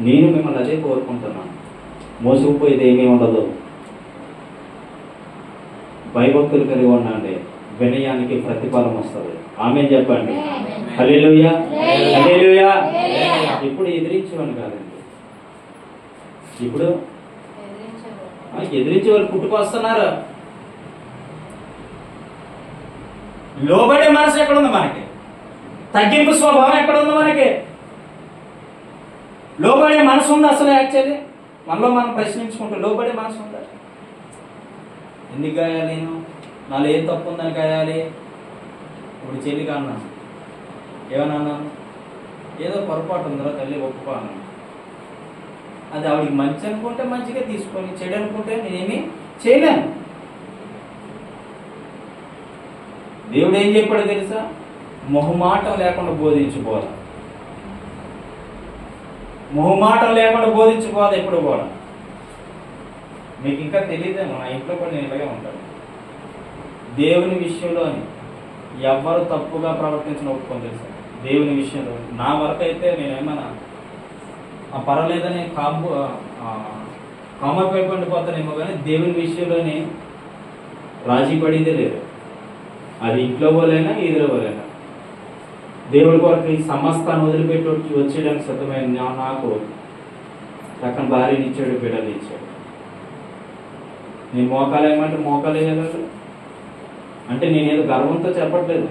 నేను మిమ్మల్ని అదే కోరుకుంటున్నాను. మోసుకుపోయేది ఏమీ ఉండదు. భయభక్తులు కలిగి ఉండండి, వినయానికి ప్రతిఫలం వస్తుంది. ఆమేన్ చెప్పండి. హల్లెలూయా, హల్లెలూయా. ఇప్పుడు ఎదిరించేవాడిని కాదండి, ఇప్పుడు ఎదిరించే వాళ్ళు పుట్టుకొస్తున్నారు. లోబడే మనసు ఎక్కడుంది మనకి? తగ్గింపు స్వభావం ఎక్కడుంది మనకి? లోబడే మనసు ఉంది అసలు? యాక్చువల్లీ మనలో మనం ప్రశ్నించుకుంటాం, లోబడే మనసు ఉందా? ఎందుకు గాయాలి? నేను నాలో ఏం తప్పు ఉందని గాయాలి? ఇప్పుడు చెల్లిగా అన్నాను, ఏమన్నా అన్నాను, ఏదో పొరపాటు ఉందో తల్లి ఒప్పుకో అన్నాను. అది ఆవిడికి మంచి అనుకుంటే మంచిగా తీసుకొని, చెడు అనుకుంటే నేనేమి చేయలేను. దేవుడు ఏం చెప్పాడో తెలుసా? మొహమాటం లేకుండా బోధించుకోవాలి, మొహమాటం లేకుండా బోధించుకోవాలి ఎప్పుడు కూడా. మీకు ఇంకా తెలియదేమో, నా ఇంట్లో కూడా నేను ఇలాగే ఉంటాను. దేవుని విషయంలోని ఎవరు తప్పుగా ప్రవర్తించిన ఒప్పుకొని తెలుసా? దేవుని విషయంలో నా వరకు అయితే నేనేమన్నా పర్వాలేదని కామపడిపోతానేమో, కానీ దేవుని విషయంలోని రాజీ పడిందే లేదు. అది ఇంట్లో పోలేనా ఈదులో పోలేనా, దేవుడి కొరకు ఈ సమస్తాన్ని వదిలిపెట్టి వచ్చేయడానికి సిద్ధమైన నాకు చక్కని భార్యని ఇచ్చాడు, బిడ్డలు ఇచ్చాడు. నేను మోకాలు ఏమంటే మోకాలు వేయగలరు అంటే నేనేదో గర్వంతో చెప్పట్లేదు.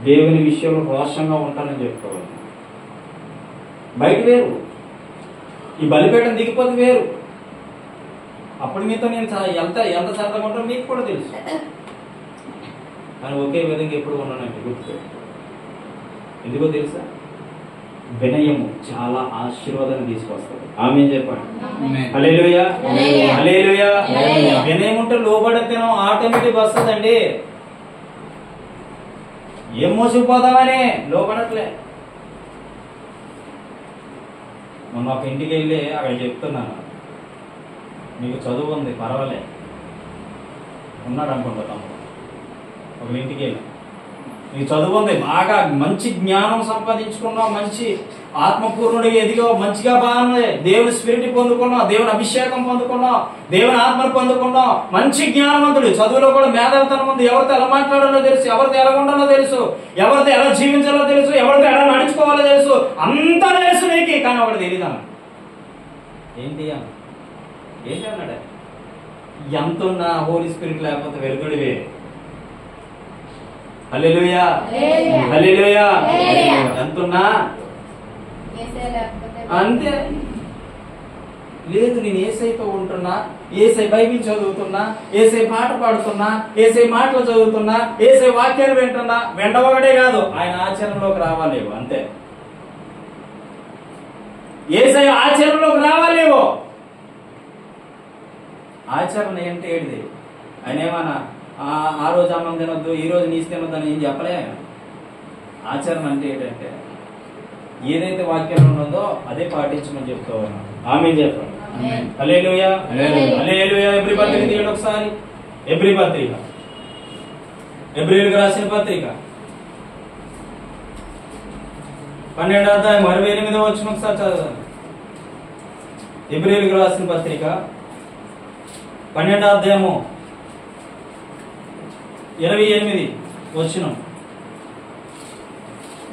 దేవుని విషయంలో రోషంగా ఉంటానని చెప్పుకోవాలి. బయట వేరు, ఈ బలిపీఠం దిగిపోతే వేరు. అప్పుడు మీతో నేను ఎంత సరదాగా ఉంటానో మీకు కూడా తెలుసు. కానీ ఒకే విధంగా ఎప్పుడు ఉన్నానంటే గుర్తుపెట్టు. ఎందుకో తెలుసా? వినయము చాలా ఆశీర్వాదాన్ని తీసుకొస్తుంది. ఆమేన్ చెప్పండి. హల్లెలూయా, హల్లెలూయా. వినయం ఉంటే లోబడితే ఆటోమేటిక్ వస్తుందండి. ఏం మోసుకుపోదామని లోబడట్లే. మొన్న ఒక ఇంటికి వెళ్ళి అక్కడ చెప్తున్నాను, మీకు చదువు ఉంది పర్వాలే, ఉన్నాడు అనుకుంటా తమ్ముడు. ఒక ఇంటికి వెళ్ళి నీకు చదువు ఉంది, బాగా మంచి జ్ఞానం సంపాదించుకున్నావు, మంచి ఆత్మపూర్ణుడిగా ఎదిగావు, మంచిగా బాగున్నాయి, దేవుని స్పిరిట్ పొందుకున్నావు, దేవుని అభిషేకం పొందుకున్నావు, దేవుని ఆత్మను పొందుకున్నావు, మంచి జ్ఞానవంతుడు. చదువులో కూడా మేధావితనం ఉంది. ఎవరితో ఎలా మాట్లాడాలో తెలుసు, ఎవరితో ఎలా ఉండాలో తెలుసు, ఎవరితో ఎలా జీవించాలో తెలుసు, ఎవరితో ఎలా నడుచుకోవాలో తెలుసు, అంతా తెలుసు నీకు. కానీ ఒకటి తెలియదా? ఏంటి అన్నాడు? ఎంతున్నా హోలీ స్పిరిట్ లేకపోతే వెలుగుడివే. హల్లెలూయా, హల్లెలూయా. ఎంతున్నా అంతే. లేదు, నేను ఏసైతో ఉంటున్నా, ఏసై బైబిల్ చదువుతున్నా, ఏసై పాట పాడుతున్నా, ఏసై మాటలు చదువుతున్నా, ఏసై వాక్యాలు వింటున్నా, వెంటనే కాదు ఆయన ఆచరణలోకి రావాలేవో. అంతే, ఏసై ఆచరణలోకి రావాలేవో. ఆచరణ ఏంటి? ఏంటిది? ఆయన ఏమన్నా ఆ రోజు అన్నం తినొద్దు, ఈ రోజు నీసు తినొద్దు అని ఏం చెప్పలే. ఆచరణ అంటే ఏంటంటే ఏదైతే వాక్యం ఉన్నదో అదే పాటించమని చెప్తా ఉన్నాం. ఆమేన్ చెప్పండి. హల్లెలూయా, హల్లెలూయా. ఎబ్రీ పత్రిక తీయండి ఒకసారి. ఎబ్రీ పత్రిక, ఎబ్రీలకు రాసిన పత్రిక 12వ అధ్యాయం 28వ వచనం ఒకసారి చదవండి. ఎబ్రీలకు రాసిన పత్రిక 12వ అధ్యాయము 28 వచనం.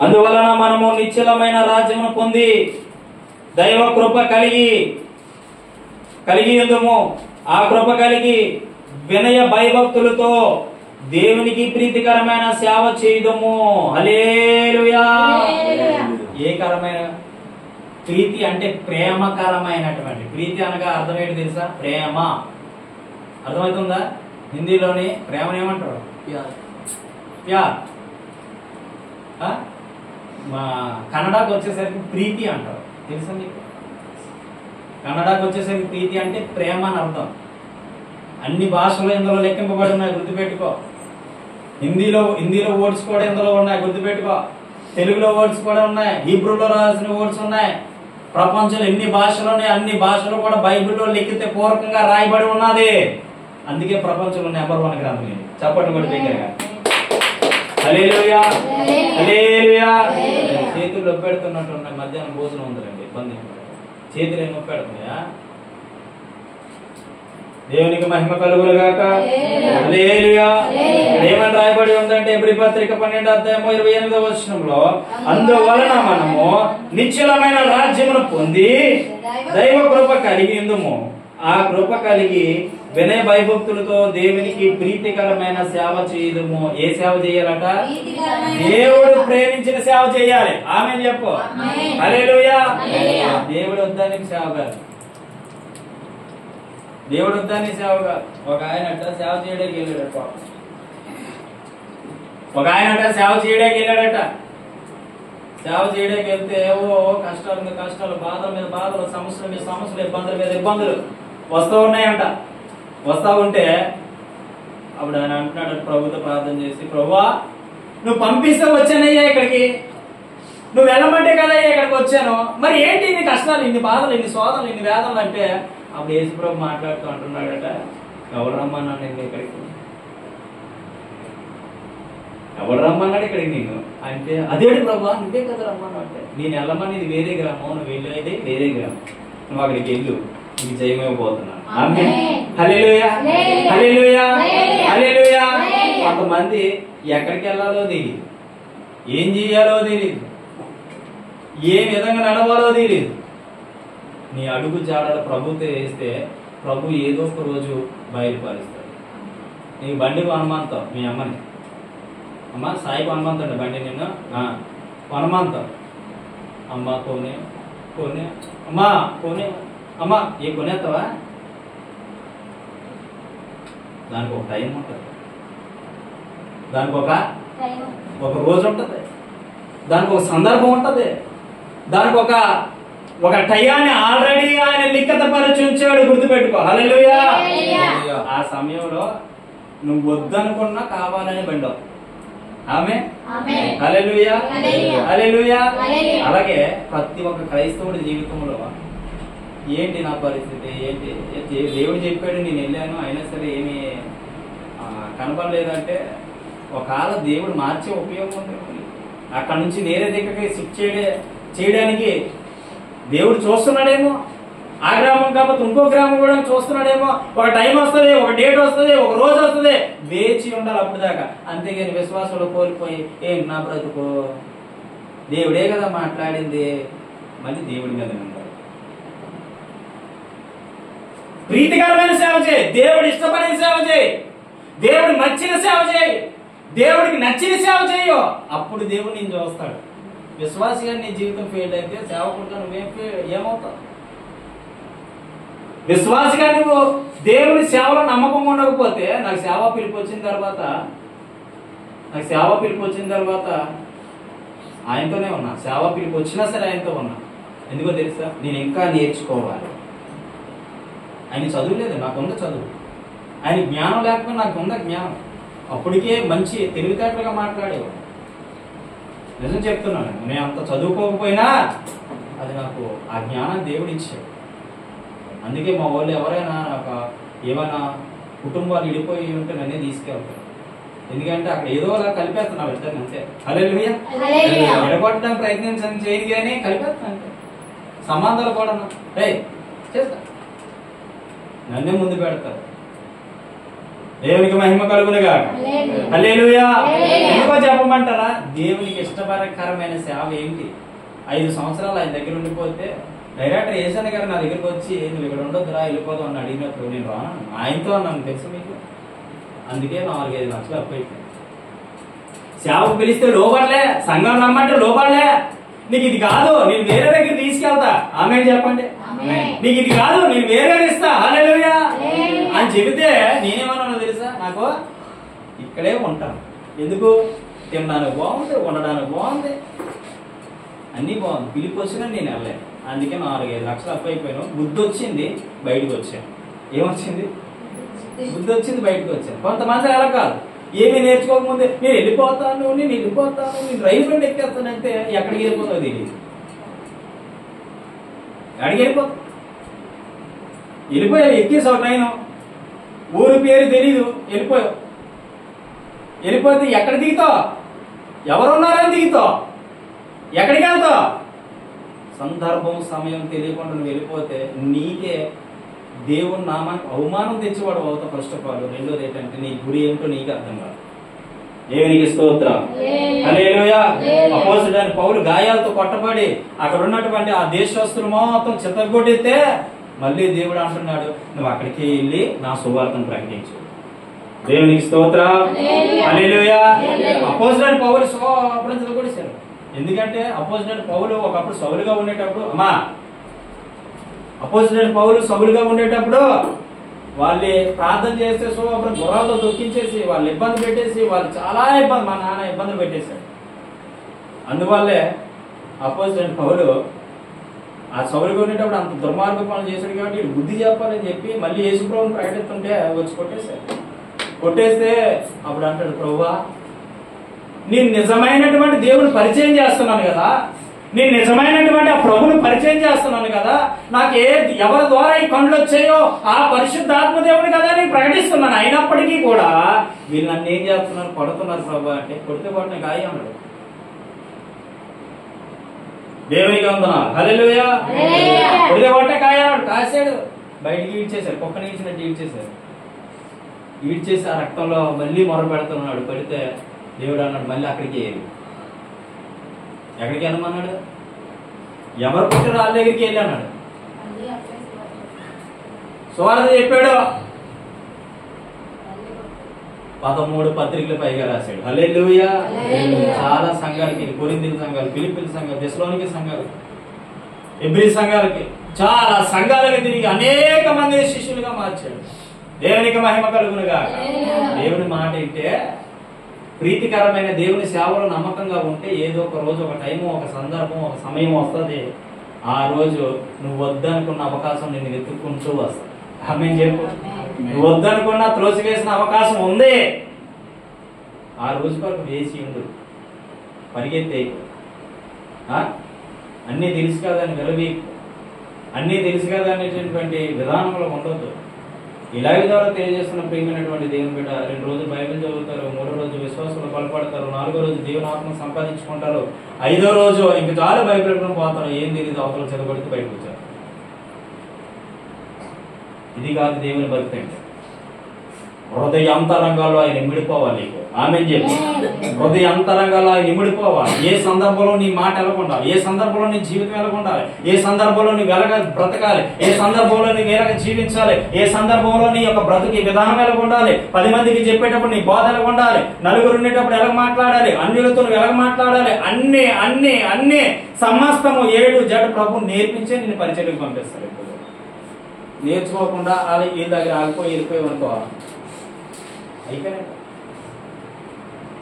అందువలన మనము నిశ్చలమైన రాజ్యమును పొంది దైవ కృప కలిగి ఉందుము. ఆ కృప కలిగి వినయ భయభక్తులతో దేవునికి ప్రీతికరమైన సేవ చేయుదుము. హల్లెలూయా. ఏ కరమైన ప్రీతి అంటే ప్రేమకరమైనటువంటి ప్రీతి అనగా అర్థం ఏంటి తెలుసా? ప్రేమ. అర్థమవుతుందా? హిందీలోని ప్రేమను ఏమంటారు? ప్యార్. మా కన్నడకు వచ్చేసరికి ప్రీతి అంటారు. తెలుసా మీకు? కన్నడకు వచ్చేసరికి ప్రీతి అంటే ప్రేమ అని అర్థం. అన్ని భాషలు ఇందులో లెక్కింపబడి ఉన్నాయి, గుర్తుపెట్టుకో. హిందీలో వర్డ్స్ కూడా ఇందులో ఉన్నాయి, గుర్తుపెట్టుకో. తెలుగులో వర్డ్స్ కూడా ఉన్నాయి, హీబ్రూలో రాసిన వర్డ్స్ ఉన్నాయి. ప్రపంచంలో ఎన్ని భాషలు ఉన్నాయి, అన్ని భాషలు కూడా బైబిల్లో లిఖిత పూర్వకంగా రాయబడి ఉన్నది. అందుకే ప్రపంచంలో నెంబర్ 1 గ్రంథం ఇది. చెప్పండి కూడా దగ్గరగా. హల్లెలూయా, హల్లెలూయా. చేతులు నొప్పెడుతున్నట్టు ఉన్నాయి. మధ్యాహ్నం భోజనం ఉందండి, ఇబ్బంది. చేతులు ఏం నొప్పెడుతున్నాయా? దేవునికి మహిమ కలుగునుగాక. హల్లెలూయా. ఏమని రాయబడి ఉందంటే ఎబ్రీ పత్రిక 12వ అధ్యాయము 28వ వచనంలో, అందువలన మనము నిశ్చలమైన రాజ్యమును పొంది దైవ కృప కలిగి ఉందుము. ఆ కృప కలిగి వినయ భయభక్తులతో దేవునికి ప్రీతికరమైన సేవ చేయదుము. ఏ సేవ చేయాలట? దేవుడు ప్రేమించిన సేవ చేయాలి. ఆమేన్ చెప్పు. హల్లెలూయా. దేవుడు వద్దని సేవ కాదు, దేవుడు వద్దని సేవ కాదు. ఒక ఆయన సేవ చేయడానికి వెళ్ళాడట. సేవ చేయడానికి వెళ్తే ఏవో కష్టాల మీద కష్టాలు, బాధల మీద బాధలు, సమస్యల మీద సమస్యలు, ఇబ్బందుల మీద ఇబ్బందులు వస్తూ ఉన్నాయంట. వస్తా ఉంటే అప్పుడు ఆయన అంటున్నాడు, ప్రభుతో ప్రార్థన చేసి, ప్రభువా నువ్వు పంపిస్తే వచ్చానయ్యా ఇక్కడికి, నువ్వు వెళ్ళమంటే కదయ్యా ఇక్కడికి వచ్చాను, మరి ఏంటి ఇన్ని కష్టాలు, ఇన్ని బాధలు, ఇన్ని శోధనలు, ఇన్ని వేదనలు అంటే, అప్పుడు యేసు ప్రభు మాట్లాడుతూ అంటున్నాడట, ఎవరు రమ్మన్నాను నేను ఇక్కడికి, ఎవరు రమ్మన్నాడు ఇక్కడికి నేను అంటే, అదేంటి ప్రభు నువ్వే కదా రమ్మన్నావు అంటే, నేను వెళ్ళమని ఇది వేరే గ్రామం, నువ్వు వెళ్ళేది వేరే గ్రామం, నువ్వు అక్కడికి వెళ్ళు, నీకు జయమైపోతున్నాను. హల్లెలూయా, హల్లెలూయా, హల్లెలూయా. కొంతమంది ఎక్కడికి వెళ్ళాలో తెలియదు, ఏం చేయాలో తెలియదు, ఏ విధంగా నడవాలో తెలియదు. నీ అడుగు జాడలు ప్రభుతో వేస్తే ప్రభు ఏదో ఒక రోజు బయలుపరుస్తాడు. నీ బండికి హనుమంతం, మీ అమ్మని, అమ్మ సాయికి హనుమంతండి బండి, నిన్ను హనుమంతం, అమ్మ కొనే అమ్మా కొనే అమ్మా ఏ కొనేస్తావా, దానికి ఒక టైం ఉంటుంది, దానికి ఒక రోజు ఉంటుంది, దానికి ఒక సందర్భం ఉంటుంది, దానికి ఒక టయాన్ని ఆల్రెడీ ఆయన లిఖిత పరిచి ఉంచాడు, గుర్తుపెట్టుకో. హల్లెలూయా. ఆ సమయంలో నువ్వు వద్దనుకున్నా కావాలని బండి. ఆమేన్. హల్లెలూయా, హల్లెలూయా. అలాగే ప్రతి ఒక్క క్రైస్తవుడి జీవితంలో ఏంటి నా పరిస్థితి, ఏంటి దేవుడు చెప్పాడు నేను వెళ్ళాను అయినా సరే ఏమి కనపడలేదంటే, ఒకవేళ దేవుడు మార్చే ఉపయోగం ఉంది. అక్కడ నుంచి వేరే దగ్గరికి షిఫ్ట్ చేయడానికి దేవుడు చూస్తున్నాడేమో. ఆ గ్రామం కాకపోతే ఇంకో గ్రామం కూడా చూస్తున్నాడేమో. ఒక టైం వస్తుంది, ఒక డేట్ వస్తుంది, ఒక రోజు వస్తుంది, వేచి ఉండాలి అప్పుడు దాకా. అంతేగాని విశ్వాసంలో కోల్పోయి ఏం నా బ్రతుకు, దేవుడే కదా మాట్లాడింది, మళ్ళీ దేవుడి మీద ఉండాలి. ప్రీతికరమైన సేవ చేయి, దేవుడు ఇష్టపడిన సేవ చేయి, దేవుడు నచ్చిన సేవ చేయి, దేవుడికి నచ్చిన సేవ చేయో, అప్పుడు దేవుడు నేను చూస్తాడు. విశ్వాసిగా నీ జీవితం ఫెయిల్ అయితే సేవకుడిగా ఏమవుతావు? విశ్వాసిగా నువ్వు దేవుడి సేవలో నమ్మకం ఉండకపోతే, నాకు సేవ పిలుపు వచ్చిన తర్వాత ఆయనతోనే ఉన్నా, సేవ పిలుపు వచ్చినా సరే ఆయనతో ఉన్నా. ఎందుకో తెలుసా, నేను ఇంకా నేర్చుకోవాలి. ఆయన చదువు లేదు, నాకుంద చదువు. ఆయన జ్ఞానం లేకపోతే నాకుంద జ్ఞానం. అప్పటికే మంచి తెలివితేటలుగా మాట్లాడేవాడు. నిజం చెప్తున్నాను, నేను అంత చదువుకోకపోయినా అది నాకు ఆ జ్ఞానం దేవుడు ఇచ్చాడు. అందుకే మా వాళ్ళు ఎవరైనా ఏమైనా కుటుంబాలు విడిపోయి ఉంటే నన్నే తీసుకెళ్తారు. ఎందుకంటే అక్కడ ఏదో అలా కలిపేస్తున్నావు ఇద్దరు అంతే. హల్లెలూయా. విడగొట్టడానికి ప్రయత్నించని చేయదు కానీ కలిపేస్తాను అంతే. సంబంధాలు కూడా చేస్తా, నన్నే ముందు పెడతారు. దేవునికి మహిమ కలుగునుగా. హల్లెలూయా. ఎందుకో చెప్పమంటారా, దేవునికి ఇష్టకరమైన సేవ ఏంటి? 5 సంవత్సరాలు ఆయన దగ్గర ఉండిపోతే డైరెక్టర్ ఏసన్న గారు నా దగ్గరకు వచ్చి నువ్వు ఇక్కడ ఉండొద్దురా వెళ్ళిపోదాం అని అడిగినప్పుడు నేను రాను, ఆయనతో అన్నాను తెలుసు మీకు. అందుకే 4-5 లక్షలు అప్పు అయిపోయింది. సేవకు పిలిస్తే లోపడలే, సంఘం రమ్మంటే లోపడలే. నీకు ఇది కాదు, నేను వేరే దగ్గర తీసుకెళ్తా. ఆమేన్ చెప్పండి. నీకు ఇది కాదు, నేను వేరే ఇస్తా. హల్లెలూయా అని చెబితే నేనేమన్నానో తెలుసా, నాకు ఇక్కడే ఉంటాను. ఎందుకు? తినడానికి బాగుంది, ఉండడానికి బాగుంది, అన్నీ బాగుంది. పిలిపి వచ్చినా నేను వెళ్ళాను. అందుకే 4-5 లక్షలు అప్పు అయిపోయాను. బుద్ధి వచ్చింది, బయటకు వచ్చాను. ఏమొచ్చింది? బుద్ధి వచ్చింది, బయటకు వచ్చాను. కొంతమంది అలా కాదు, ఏమి నేర్చుకోకముందే నేను వెళ్ళిపోతాను నేను రైలు బండి ఎక్కేస్తానంటే ఎక్కడికి వెళ్ళిపోతావు తెలియదు. ఎక్కడికి వెళ్ళిపోయావు ఎక్కేసావు ట్రైన్, ఊరి పేరు తెలీదు, వెళ్ళిపోతే ఎక్కడ దిగుతావు, ఎవరున్నారని దిగుతావు, ఎక్కడికి వెళ్తావు? సందర్భం సమయం తెలియకుండా నువ్వు వెళ్ళిపోతే నీకే దేవుని నామానికి అవమానం తెచ్చేవాడు అవుతావు ఫస్ట్ ఆఫ్ ఆల్. రెండోది ఏంటంటే నీ గురి ఏమిటో నీకు అర్థం కాదు. దేవునికి స్తోత్రం. హల్లెలూయా. అపోస్తలుడైన పౌలు గాయాలతో కొట్టబడి అక్కడ ఉన్నటువంటి ఆ దేశస్తులు మొత్తం చిత్తగొట్టితే మళ్ళీ దేవుడు అంటున్నాడు, నువ్వు అక్కడికి వెళ్ళి నా సువార్తను ప్రకటించు. దేవునికి స్తోత్రం. హల్లెలూయా. అపోస్తలుడైన పౌలు అప్పుడు చిత్తగొట్టేశారు. ఎందుకంటే అపోస్తలుడైన పౌలు ఒకప్పుడు సౌలుగా ఉండేటప్పుడు సౌలుగా ఉండేటప్పుడు వాళ్ళు ప్రార్థన చేస్తే అప్పుడు గుర్రాల్లో దొక్కించేసి వాళ్ళు ఇబ్బంది పెట్టేసి వాళ్ళు చాలా ఇబ్బంది, మా నాన్న ఇబ్బందులు పెట్టేశాడు. అందువల్లే అపోస్తలుడైన పౌలు ఆ సౌలుగా ఉండేటప్పుడు అంత దుర్మార్గ పనులు చేశాడు కాబట్టి వీడు బుద్ధి చెప్పాలని చెప్పి మళ్ళీ యేసుప్రభువుని ప్రకటిస్తుంటే వచ్చి కొట్టేస్తే అప్పుడు అంటాడు, ప్రభువా నేను నిజమైనటువంటి దేవుని పరిచయం చేస్తున్నాను కదా, నేను నిజమైనటువంటి ఆ ప్రభుని పరిచయం చేస్తున్నాను కదా, నాకు ఎవరి ద్వారా ఈ కళ్ళు వచ్చాయో ఆ పరిశుద్ధాత్మ దేవుని కదా నేను ప్రకటిస్తున్నాను. అయినప్పటికీ కూడా వీళ్ళు నన్ను ఏం చేస్తున్నారు, కొడుతున్నారు ప్రభు అంటే. కొడితే కొట్టిన గాయ అన్నాడు. దేవునికి వందనాలు. హల్లెలూయా. కొడితే కొట్టే గాయ అన్నాడు. కాసాడు, బయటికి ఈడ్చేశారు, కుక్కని ఈడ్చినట్టు ఈడ్చేసి ఆ రక్తంలో మళ్ళీ మొర పెడుతున్నాడు. పెడితే దేవుడు అన్నాడు, మళ్ళీ అక్కడికి ఎక్కడికి వెళ్ళమన్నాడు, ఎవరు పుట్టారో వాళ్ళ దగ్గరికి వెళ్ళి అన్నాడు. సువార్త చెప్పాడు. 13 పత్రికలు పైగా రాశాడు. హల్లెలూయా. చాలా సంఘాలకి, కొరింథీ సంఘాలు, ఫిలిప్పీ సంఘాలు, తెస్సలోనికే సంఘాలు, ఎబ్రీ సంఘాలకి, చాలా సంఘాలకి తిరిగి అనేక మంది శిష్యులుగా మార్చాడు. దేవునికి మహిమ కలుగునుగా. దేవుని మాట అంటే ప్రీతికరమైన దేవుని సేవలో నమ్మకంగా ఉంటే ఏదో ఒక రోజు, ఒక టైము, ఒక సందర్భం, ఒక సమయం వస్తుంది. ఆ రోజు నువ్వు వద్దనుకున్న అవకాశం నిన్ను వెతుక్కుంటూ వస్తుంది. ఆమేన్ చెప్పు. నువ్వు వద్దనుకున్న త్రోసివేసిన అవకాశం ఉంది. ఆ రోజు వరకు వేసి ఉండు, పరిగెత్తే. అన్నీ తెలుసు కదా అని విలవీకు, అన్నీ తెలుసు కదా అనేటటువంటి విధానంలో ఉండొద్దు. ఇలాగే ద్వారా తెలియజేస్తున్న ప్రియమైనటువంటి దేవుని బిడ్డ, 2 రోజులు బైబిల్ చదువుతారు, 3వ రోజు విశ్వాసంలో బలపడతారు, 4వ రోజు దేవుని ఆత్మ సంపాదించుకుంటారు, 5వ రోజు ఇంక చాలా బైబిల్ పోతారు, ఏం తెలియదు అవతల చదవబడితే బయటకు వచ్చారు. ఇది కాదు దేవుని భక్తి అంటే. హృదయ అంతరంగాల్లో ఆయన ఇమిడిపోవాలి. ఆమేన్ చెప్పు. హృదయ అంతరంగాల్లో ఆయన ఇమిడిపోవాలి. ఏ సందర్భంలో నీ మాట ఎలాగుండాలి, ఏ సందర్భంలో నీ జీవితం ఎలాగుండాలి, ఏ సందర్భంలో నీ వెలగ బ్రతకాలి, ఏ సందర్భంలో నీ వేరగా జీవించాలి, ఏ సందర్భంలో నీ యొక్క బ్రతుకి విధానం ఎలాగుండాలి, 10 మందికి చెప్పేటప్పుడు నీ బోధ ఎలాగుండాలి, నలుగురు ఉండేటప్పుడు ఎలా మాట్లాడాలి, అన్యులతో ఎలా మాట్లాడాలి, అన్ని అన్ని అన్ని సమస్తము ఏడు జడు ప్రభు నేర్పించే నిన్ను పరిచర్యకు పంపిస్తాడు. నేర్చుకోకుండా వీళ్ళ దగ్గర ఆగిపోయి వెళ్ళిపోయి అనుకోవాలి, అయిపోయినా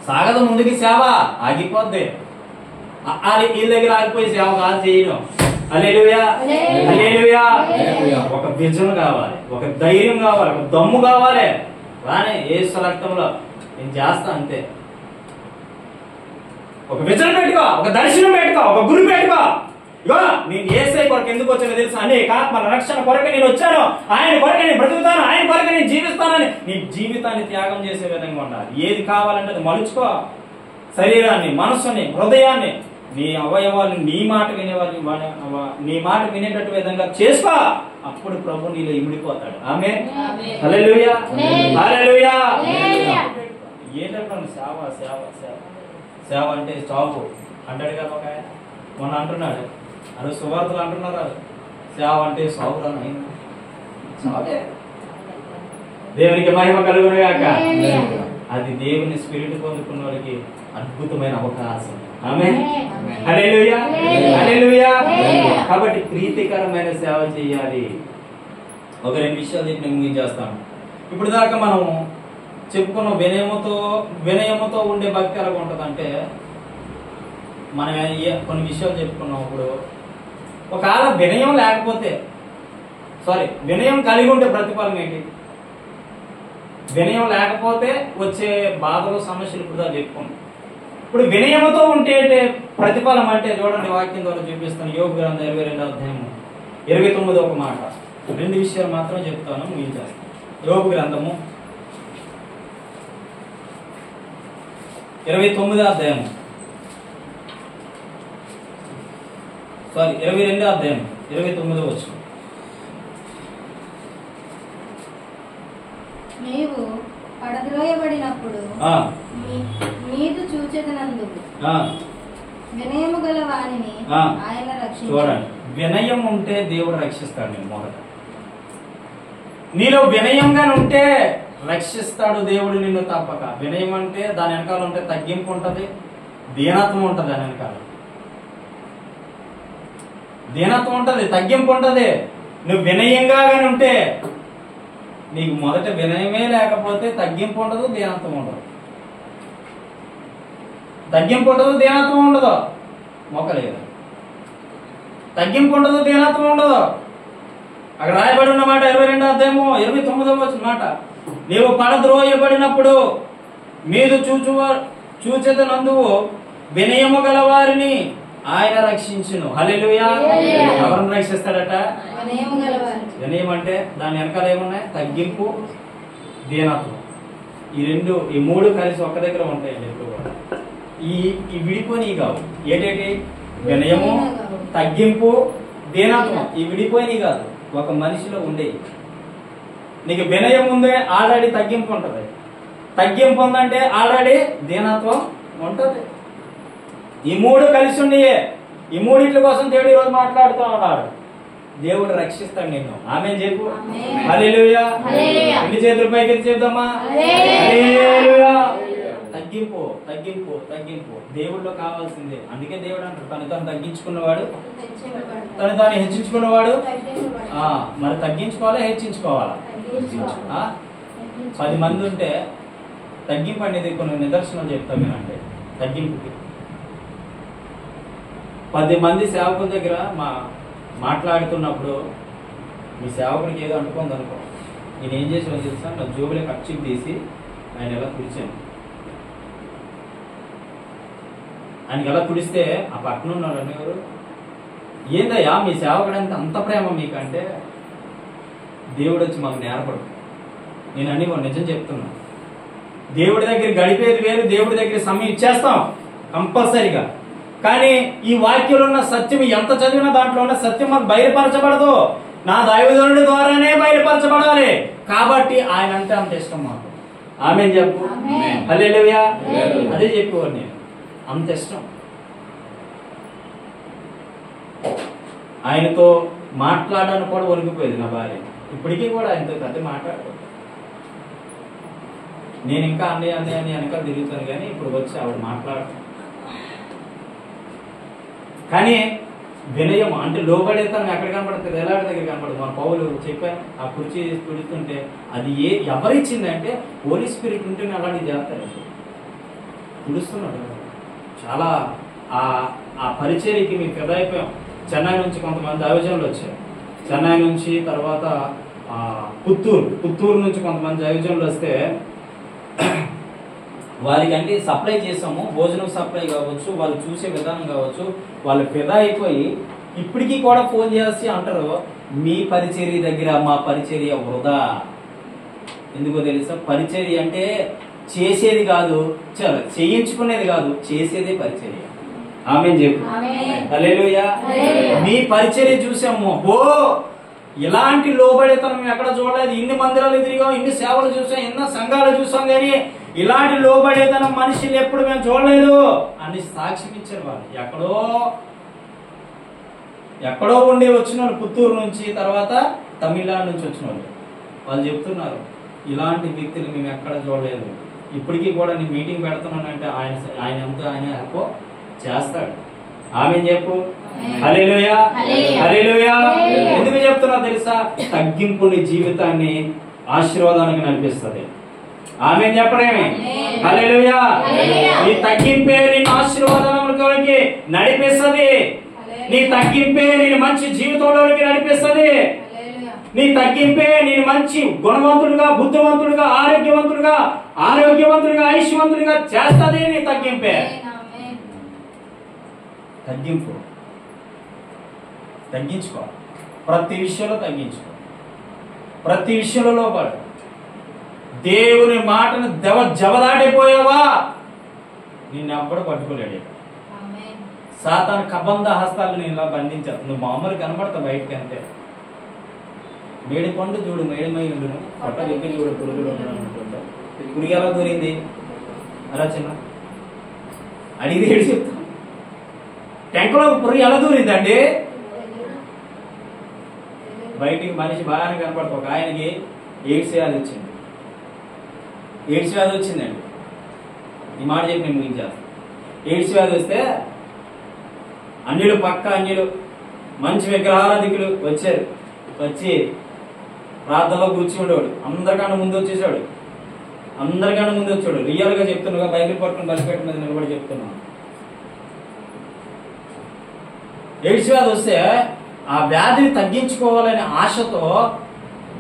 సాగదు ముందుకి సేవ, ఆగిపోద్ది. వీళ్ళ దగ్గర ఆగిపోయి సేవ కాదు చేయడం. హల్లెలూయా. హల్లెలూయా. ఒక విజన్ కావాలి, ఒక ధైర్యం కావాలి, ఒక దమ్ము కావాలి. రానే యేసు రక్తంలో నేను చేస్తా అంతే. ఒక విజన్ పెట్టుకో, ఒక దర్శనం పెట్టుకో, ఒక గురి పెట్టుకో. నేను యేసయ్య కొరకు ఎందుకు వచ్చానో తెలుసు, అనేక ఆత్మల రక్షణ కొరకు నేను వచ్చాను, ఆయన కొరకు నేను బ్రతుకుతాను, ఆయన కొరకు నేను జీవిస్తానని నీ జీవితాన్ని త్యాగం చేసే విధంగా ఉండాలి. ఏది కావాలంటే అది మలుచుకో. శరీరాన్ని, మనస్సుని, హృదయాన్ని, నీ అవయవాన్ని నీ మాట నీ మాట వినేటట్టు విధంగా చేసుకో. అప్పుడు ప్రభు నీలో ఇమిడిపోతాడు. ఆమేన్. హల్లెలూయా. హల్లెలూయా. ఏంటంటే సేవ సేవ సేవ సేవ అంటే చావు అంటాడు కదా ఒక ఆయన. మొన్న అంటున్నాడు, అరే సువార్తలు అంటున్నారు, సేవ అంటే సావురా నాయన, సావే. దేవునికి మహిమ కలుగునుగాక. అది దేవుని స్పిరిట్ పొందుకున్న వారికి అద్భుతమైన అవకాశం. ఆమేన్. హల్లెలూయా. హల్లెలూయా. కాబట్టి ప్రీతికరమైన సేవ చేయాలి. ఒక 2 విషయాలు చెప్పి నేను ముగించేస్తాను. ఇప్పుడు దాకా మనం చెప్పుకున్న వినయముతో ఉండే భక్తి ఎలాగ ఉంటుందంటే, మనం కొన్ని విషయాలు చెప్పుకున్నాం. ఇప్పుడు ఒకవేళ వినయం లేకపోతే, వినయం కలిగి ఉంటే ప్రతిఫలం ఏంటి? వినయం లేకపోతే వచ్చే బాధలు సమస్యలు ఇప్పుడు చెప్పుకున్నాం. ఇప్పుడు వినయముతో ఉంటే ప్రతిఫలం అంటే చూడండి, వాక్యం ద్వారా చూపిస్తాను. యోబు గ్రంథం 22వ అధ్యాయము 29 ఒక మాట. 2 విషయాలు మాత్రం చెప్తాను, ముగించేస్తాను. యోబు గ్రంథము 29వ అధ్యాయము 22వ అధ్యాయం 29వ వచనం. నీవు పడద్రోయబడినప్పుడు నీదు చూచెదనందు వినయము గల వానిని ఆయన రక్షించును. చూడండి, వినయం ఉంటే దేవుడు రక్షిస్తాడు. నేను మొదట నీలో వినయంగా ఉంటే రక్షిస్తాడు దేవుడు నిన్ను తప్పక. వినయం అంటే దాని వెనకాల ఉంటే తగ్గింపు ఉంటది, దీనత్వం ఉంటది. దాని వెనకాల దీనత్వం ఉంటది, తగ్గింపు ఉంటది. నువ్వు వినయంగా ఉంటే నీకు మొదట వినయమే లేకపోతే తగ్గింపు ఉండదు, దీనత్వం ఉండదు. తగ్గింపు ఉండదు, దీనత్వం ఉండదు. మొక్కలేదు, తగ్గింపు ఉండదు, దీనత్వం ఉండదు. అక్కడ రాయబడి ఉన్న మాట 22వ అధ్యాయము 29వ వచనం మాట. నీవు పడద్రోయబడినప్పుడు మీదు చూచెదనందువు వినయము గల వారిని ఆయన రక్షించును. హల్లెలూయా. ఎవరిని రక్షిస్తాడట? వినయం అంటే దాని వెనకాల ఏమున్నాయి? తగ్గింపు, దీనత్వం. ఈ మూడు కలిసి ఒక్క దగ్గర ఉంటాయండి ఎప్పుడు కూడా. ఈ విడిపోయి కావు. ఏంటంటే వినయము, తగ్గింపు, దీనత్వం. ఈ విడిపోయి కాదు, ఒక మనిషిలో ఉండేవి. నీకు వినయం ఉందే ఆల్రెడీ తగ్గింపు ఉంటది, తగ్గింపు ఉందంటే ఆల్రెడీ దీనత్వం ఉంటది. ఈ మూడు కలిసి ఉండేయే. ఈ మూడింటి కోసం దేవుడు ఈరోజు మాట్లాడుతూ ఉన్నాడు. దేవుడు రక్షిస్తాడు నిన్ను. ఆమేన్ చెప్పు. హల్లెలూయా. రెండు చేతుల పైకి చెప్దామా? హల్లెలూయా. తగ్గింపు, తగ్గింపు, తగ్గింపు దేవుడిలో కావాల్సిందే. అందుకే దేవుడు అంటాడు, తను తాను తగ్గించుకున్నవాడు తను తాను హెచ్చించుకున్నవాడు. మరి తగ్గించుకోవాలా, హెచ్చించుకోవాలా? 10 మంది ఉంటే తగ్గింపు అనేది కొన్ని నిదర్శనం చెప్తాం. నేనంటే తగ్గింపుకి 10 మంది సేవకుల దగ్గర మాట్లాడుతున్నప్పుడు మీ సేవకుడికి ఏదో అంటుకుంది అనుకో, నేను ఏం చేసాను తెలుసా? నా జోబులో ఖర్చు తీసి ఆయన ఎలా తుడిచాను. ఆయనకి ఎలా తుడిస్తే ఆ పక్కన ఉన్నాడు అనేవారు, ఏందయ్యా మీ సేవకుడు అంత ప్రేమ మీకంటే దేవుడు వచ్చి మాకు నేర్పడు. నేను అన్ని నిజం చెప్తున్నా. దేవుడి దగ్గర గడిపేది వేరు, దేవుడి దగ్గర సమయం ఇచ్చేస్తాం కంపల్సరిగా. కానీ ఈ వాక్యంలో ఉన్న సత్యం ఎంత చదివినా దాంట్లో ఉన్న సత్యం మాకు బయలుపరచబడదు. నా దైవజనుడి ద్వారానే బయలుపరచబడాలి. కాబట్టి ఆయన అంటే అంత ఇష్టం మాకు. ఆమేన్ చెప్పు. హల్లెలూయా. అదే చెప్పేవాడు నేను, అంత ఇష్టం. ఆయనతో మాట్లాడడానికి కూడా వణికిపోయేది నా భార్య. ఇప్పటికీ కూడా ఆయనతో పెద్ద మాట్లాడు. నేను ఇంకా అన్నయ్య అన్నయ్య అని వెనకాల తిరుగుతాను, కానీ ఇప్పుడు వచ్చి ఆవిడ మాట్లాడతాను. కానీ వినయం అంటే లోబడేతనం ఎక్కడ కనపడుతుంది? ఎలాంటి దగ్గర కనపడదు. మన పౌలు చెప్పాను, ఆ కుర్చీ తుడుతుంటే అది ఎవరిచ్చిందంటే హోలీ స్పిరిట్ ఉంటేనే అలాంటివి చేస్తారు. తుడుస్తున్నాడు. చాలా ఆ పరిచర్యకి మేము పెద్ద అయిపోయాం. చెన్నై నుంచి కొంతమంది దైవజనులు వచ్చారు. చెన్నై నుంచి తర్వాత పుత్తూరు నుంచి కొంతమంది దైవజనులు వస్తే వారికంటే సప్లై చేసాము. భోజనం సప్లై కావచ్చు, వాళ్ళు చూసే విధానం కావచ్చు, వాళ్ళు ఫిదా అయిపోయి ఇప్పటికీ కూడా ఫోన్ చేసి అంటారు, మీ పరిచర్య దగ్గర మా పరిచర్య వృధా. ఎందుకో తెలుసా? పరిచర్య అంటే చేసేది కాదు, చేయించుకునేది కాదు, చేసేదే పరిచర్య. ఆమేన్ చెప్పు. హల్లెలూయా. మీ పరిచర్య చూసాము. ఇలాంటి లోబడితనం మేము ఎక్కడ చూడలేదు. ఇన్ని మందిరాలు తిరిగాం, ఇన్ని సేవలు చూసాం, ఎన్నో సంఘాలు చూసాం, కానీ ఇలాంటి లోబడేతనం మనుషులు ఎప్పుడు మేము చూడలేదు అని సాక్ష్యం ఇచ్చారు. వాళ్ళు ఎక్కడో ఉండి వచ్చిన వాళ్ళు, పుత్తూరు నుంచి, తర్వాత తమిళనాడు నుంచి వచ్చిన వాళ్ళు చెప్తున్నారు, ఇలాంటి వ్యక్తులు మేము ఎక్కడ చూడలేదు. ఇప్పటికీ కూడా నేను మీటింగ్ పెడుతున్నానంటే ఆయన ఎంతో ఆయన హెల్ప్ చేస్తాడు. ఆమేన్ చెప్పు. హల్లెలూయా. హల్లెలూయా. ఎందుకు చెప్తున్నా తెలుసా? తగ్గింపు నీ జీవితాన్ని ఆశీర్వాదానికి నడిపిస్తుంది. ఆమేన్ చెప్పడమే. హల్లెలూయా. నీ తగ్గింపే నేను ఆశీర్వాదానికి నడిపిస్తుంది. నీ తగ్గింపే నేను మంచి జీవితంలోకి నడిపిస్తుంది. నీ తగ్గింపే నేను మంచి గుణవంతుడిగా, బుద్ధివంతుడిగా, ఆరోగ్యవంతుడిగా, ఐశ్వర్యవంతుడిగా చేస్తుంది. నీ తగ్గింపే. తగ్గింపు, తగ్గించుకో. ప్రతి విషయంలో తగ్గించుకో. ప్రతి విషయంలో లోపడు. దేవుని మాటను జవదాడిపోయావా నిన్నెప్పుడు పట్టుకోలేడు. సాతాను కబంధ హస్తాలు నేను ఇలా బంధించాను. నువ్వు మామూలు కనబడతావు బయటకి అంతే. మేడి పండు చూడు, మేడిమై ఉండును, పొట్ట విప్పి చూడు, పురుగులు ఉండడం. పురుగు ఎలా దూరింది? అలా చిన్న అడిగి ఏడు చెప్తాం. టెంకలో పురుగు ఎలా దూరిందండి? బయటికి మనిషి బాగానే కనపడతావు. ఒక ఆయనకి ఎయిడ్స్ వ్యాధి వచ్చింది. ఎయిడ్స్ వ్యాధి వచ్చిందండి. ఈ మాట చెప్పి నేను ముగించాను. ఎయిడ్స్ వ్యాధి వస్తే అన్యులు, పక్క అన్యులు, మంచి విగ్రహారాధికులు వచ్చారు. వచ్చి ప్రార్థనలో కూర్చుండేవాడు. అందరికన్నా ముందు వచ్చేసాడు. రియల్ గా చెప్తున్నా, బైబిల్ పట్టుకుని బలిపెట్టిన మీద నిలబడి చెప్తున్నా. ఎయిడ్స్ వ్యాధి వస్తే ఆ వ్యాధిని తగ్గించుకోవాలనే ఆశతో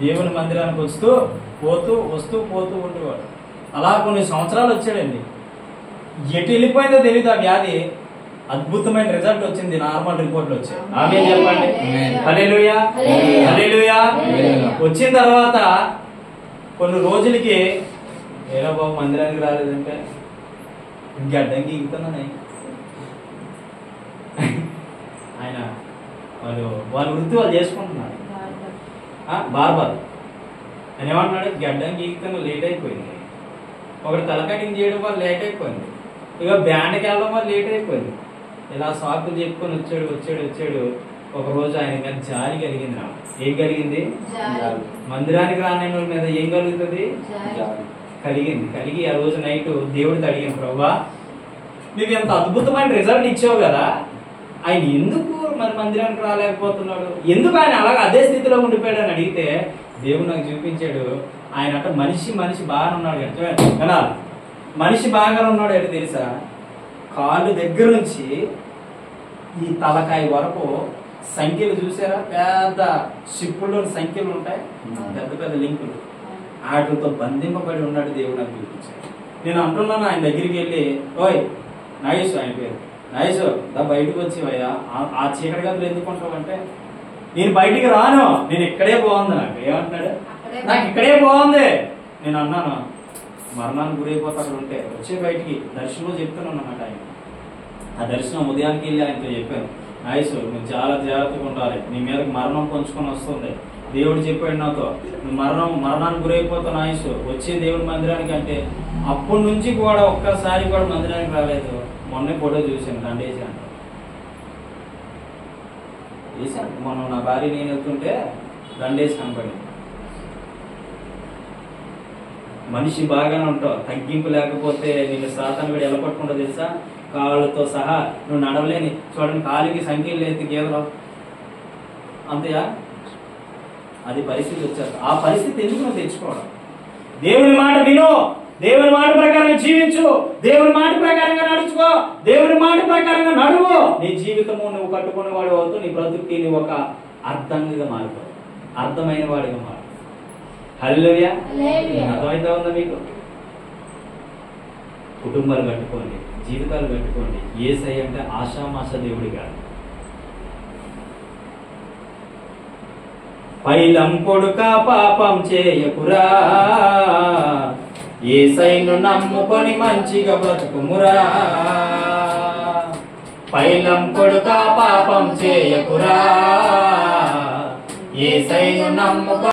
దేవుని మందిరానికి వస్తూ పోతూ ఉండేవాడు. అలా కొన్ని సంవత్సరాలు వచ్చాడండి. ఎటు వెళ్ళిపోయిందో తెలియదు ఆ వ్యాధి. అద్భుతమైన రిజల్ట్ వచ్చింది. నార్మల్ రిపోర్ట్లు వచ్చాయి. ఆమేన్ చెప్పండి. హల్లెలూయా, హల్లెలూయా. వచ్చిన తర్వాత కొన్ని రోజులకి ఏరా బాబు మందిరానికి రాలేదంటే గడ్డంకి ఇగుతున్నాయి. ఆయన వాళ్ళ వృత్తి వాళ్ళు చేసుకుంటున్నారు. బార్బర్ ఆయన ఏమంటున్నాడు? గడ్డంకి ఈగుతున్నా లేట్ అయిపోయింది. ఒకటి తల కటింగ్ చేయడం వల్ల లేట్ అయిపోయింది. ఇక బ్యాండ్కి వెళ్ళడం వల్ల లేట్ అయిపోయింది. ఇలా సాకులు చెప్పుకొని వచ్చాడు. ఒక రోజు ఆయన మీద జాలి కలిగింది. నాకు ఏం కలిగింది? మందిరానికి రాని వాళ్ళ మీద ఏం కలుగుతుంది? కలిగి ఆ రోజు నైట్ దేవుడితో అడిగాను, ప్రభువా నీకు ఎంత అద్భుతమైన రిజల్ట్ ఇచ్చావు కదా, ఆయన ఎందుకు మరి మందిరానికి రాలేకపోతున్నాడు, ఎందుకు ఆయన అలాగే అదే స్థితిలో ఉండిపోయాడు అని అడిగితే దేవుడు నాకు చూపించాడు. ఆయన అంటే మనిషి బాగానే ఉన్నాడు కదా. మనిషి బాగానే ఉన్నాడు అంటే తెలుసా? కాళ్ళు దగ్గర నుంచి ఈ తలకాయ వరకు సంఖ్యలు చూసారా? పెద్ద షిప్పుల్లో సంఖ్యలు ఉంటాయి, పెద్ద లింకులు. వాటితో బంధింపబడి ఉన్నాడు. దేవుడు నాకు చూపించాడు. నేను అంటున్నాను ఆయన దగ్గరికి వెళ్ళి, ఓయ్ నాగేశ్వర, ఆయన పేరు నాగేశ్వర, బయటకు వచ్చేవయ్యా, ఆ చీకటి గదులు ఎందుకుంటావంటే నేను బయటికి రాను, నేను ఇక్కడే బాగుంది. నాకు ఏమంటున్నాడు? నాకు ఇక్కడే బాగుంది. నేను అన్నాను మరణానికి గురైపోతే అక్కడ ఉంటే వచ్చే బయటికి దర్శనంలో చెప్తున్నాను అన్నమాట. ఆయన ఆ దర్శనం ఉదయానికి వెళ్ళి ఆయనతో చెప్పాను, నాగేశ్వర నువ్వు చాలా జాగ్రత్తగా ఉండాలి, నీ మీదకి మరణం పొంచుకొని వస్తుంది. దేవుడు చెప్పాడు నాతో, నువ్వు మరణానికి గురైపోతావు నాగేశ్వర, వచ్చే దేవుడి మందిరానికి అంటే అప్పటి నుంచి కూడా ఒక్కసారి కూడా మందిరానికి రాలేదు. మొన్నే ఫోటో చూశాను, దండేసాను. మనం నా భార్య నేను వెళ్తుంటే దండేసి కనపడింది. మనిషి బాగానే ఉంటావు, తగ్గింపు లేకపోతే నేను సాతాను కూడా ఎలా పట్టుకుంటా తెలుసా? కాళ్ళతో సహా నువ్వు నడవలేని. చూడండి, కాలికి సంఖ్యలు లేదు గేదలు అంతేయా? అది పరిస్థితి వచ్చారు. ఆ పరిస్థితి ఎందుకు నువ్వు తెచ్చుకోవడం? దేవుని మాట విను, దేవుని మాట ప్రకారంగా జీవించు, దేవుని మాట ప్రకారంగా నడుచుకో, దేవుని మాట ప్రకారంగా నడువు. నీ జీవితము నువ్వు కట్టుకునేవాడు అవుతూ నీ బ్రతుక్కి నువ్వు ఒక అర్థంగా మారిపో, అర్థమైన వాడిగా మారు. హల్లెలూయా. అర్థమైతే ఉందా మీకు? కుటుంబాలు కట్టుకోండి, జీవితాలు కట్టుకోండి. యేసయ్య అంటే ఆషామాష దేవుడి కాదు. పైలం కొడుక పాపం చేయకురా, యేసయ్యను నమ్ముకొని మంచిగా బ్రతుకుమురా. పైలం కొడుక పాపం చేయకురా, యేసయ్యను నమ్ముకొని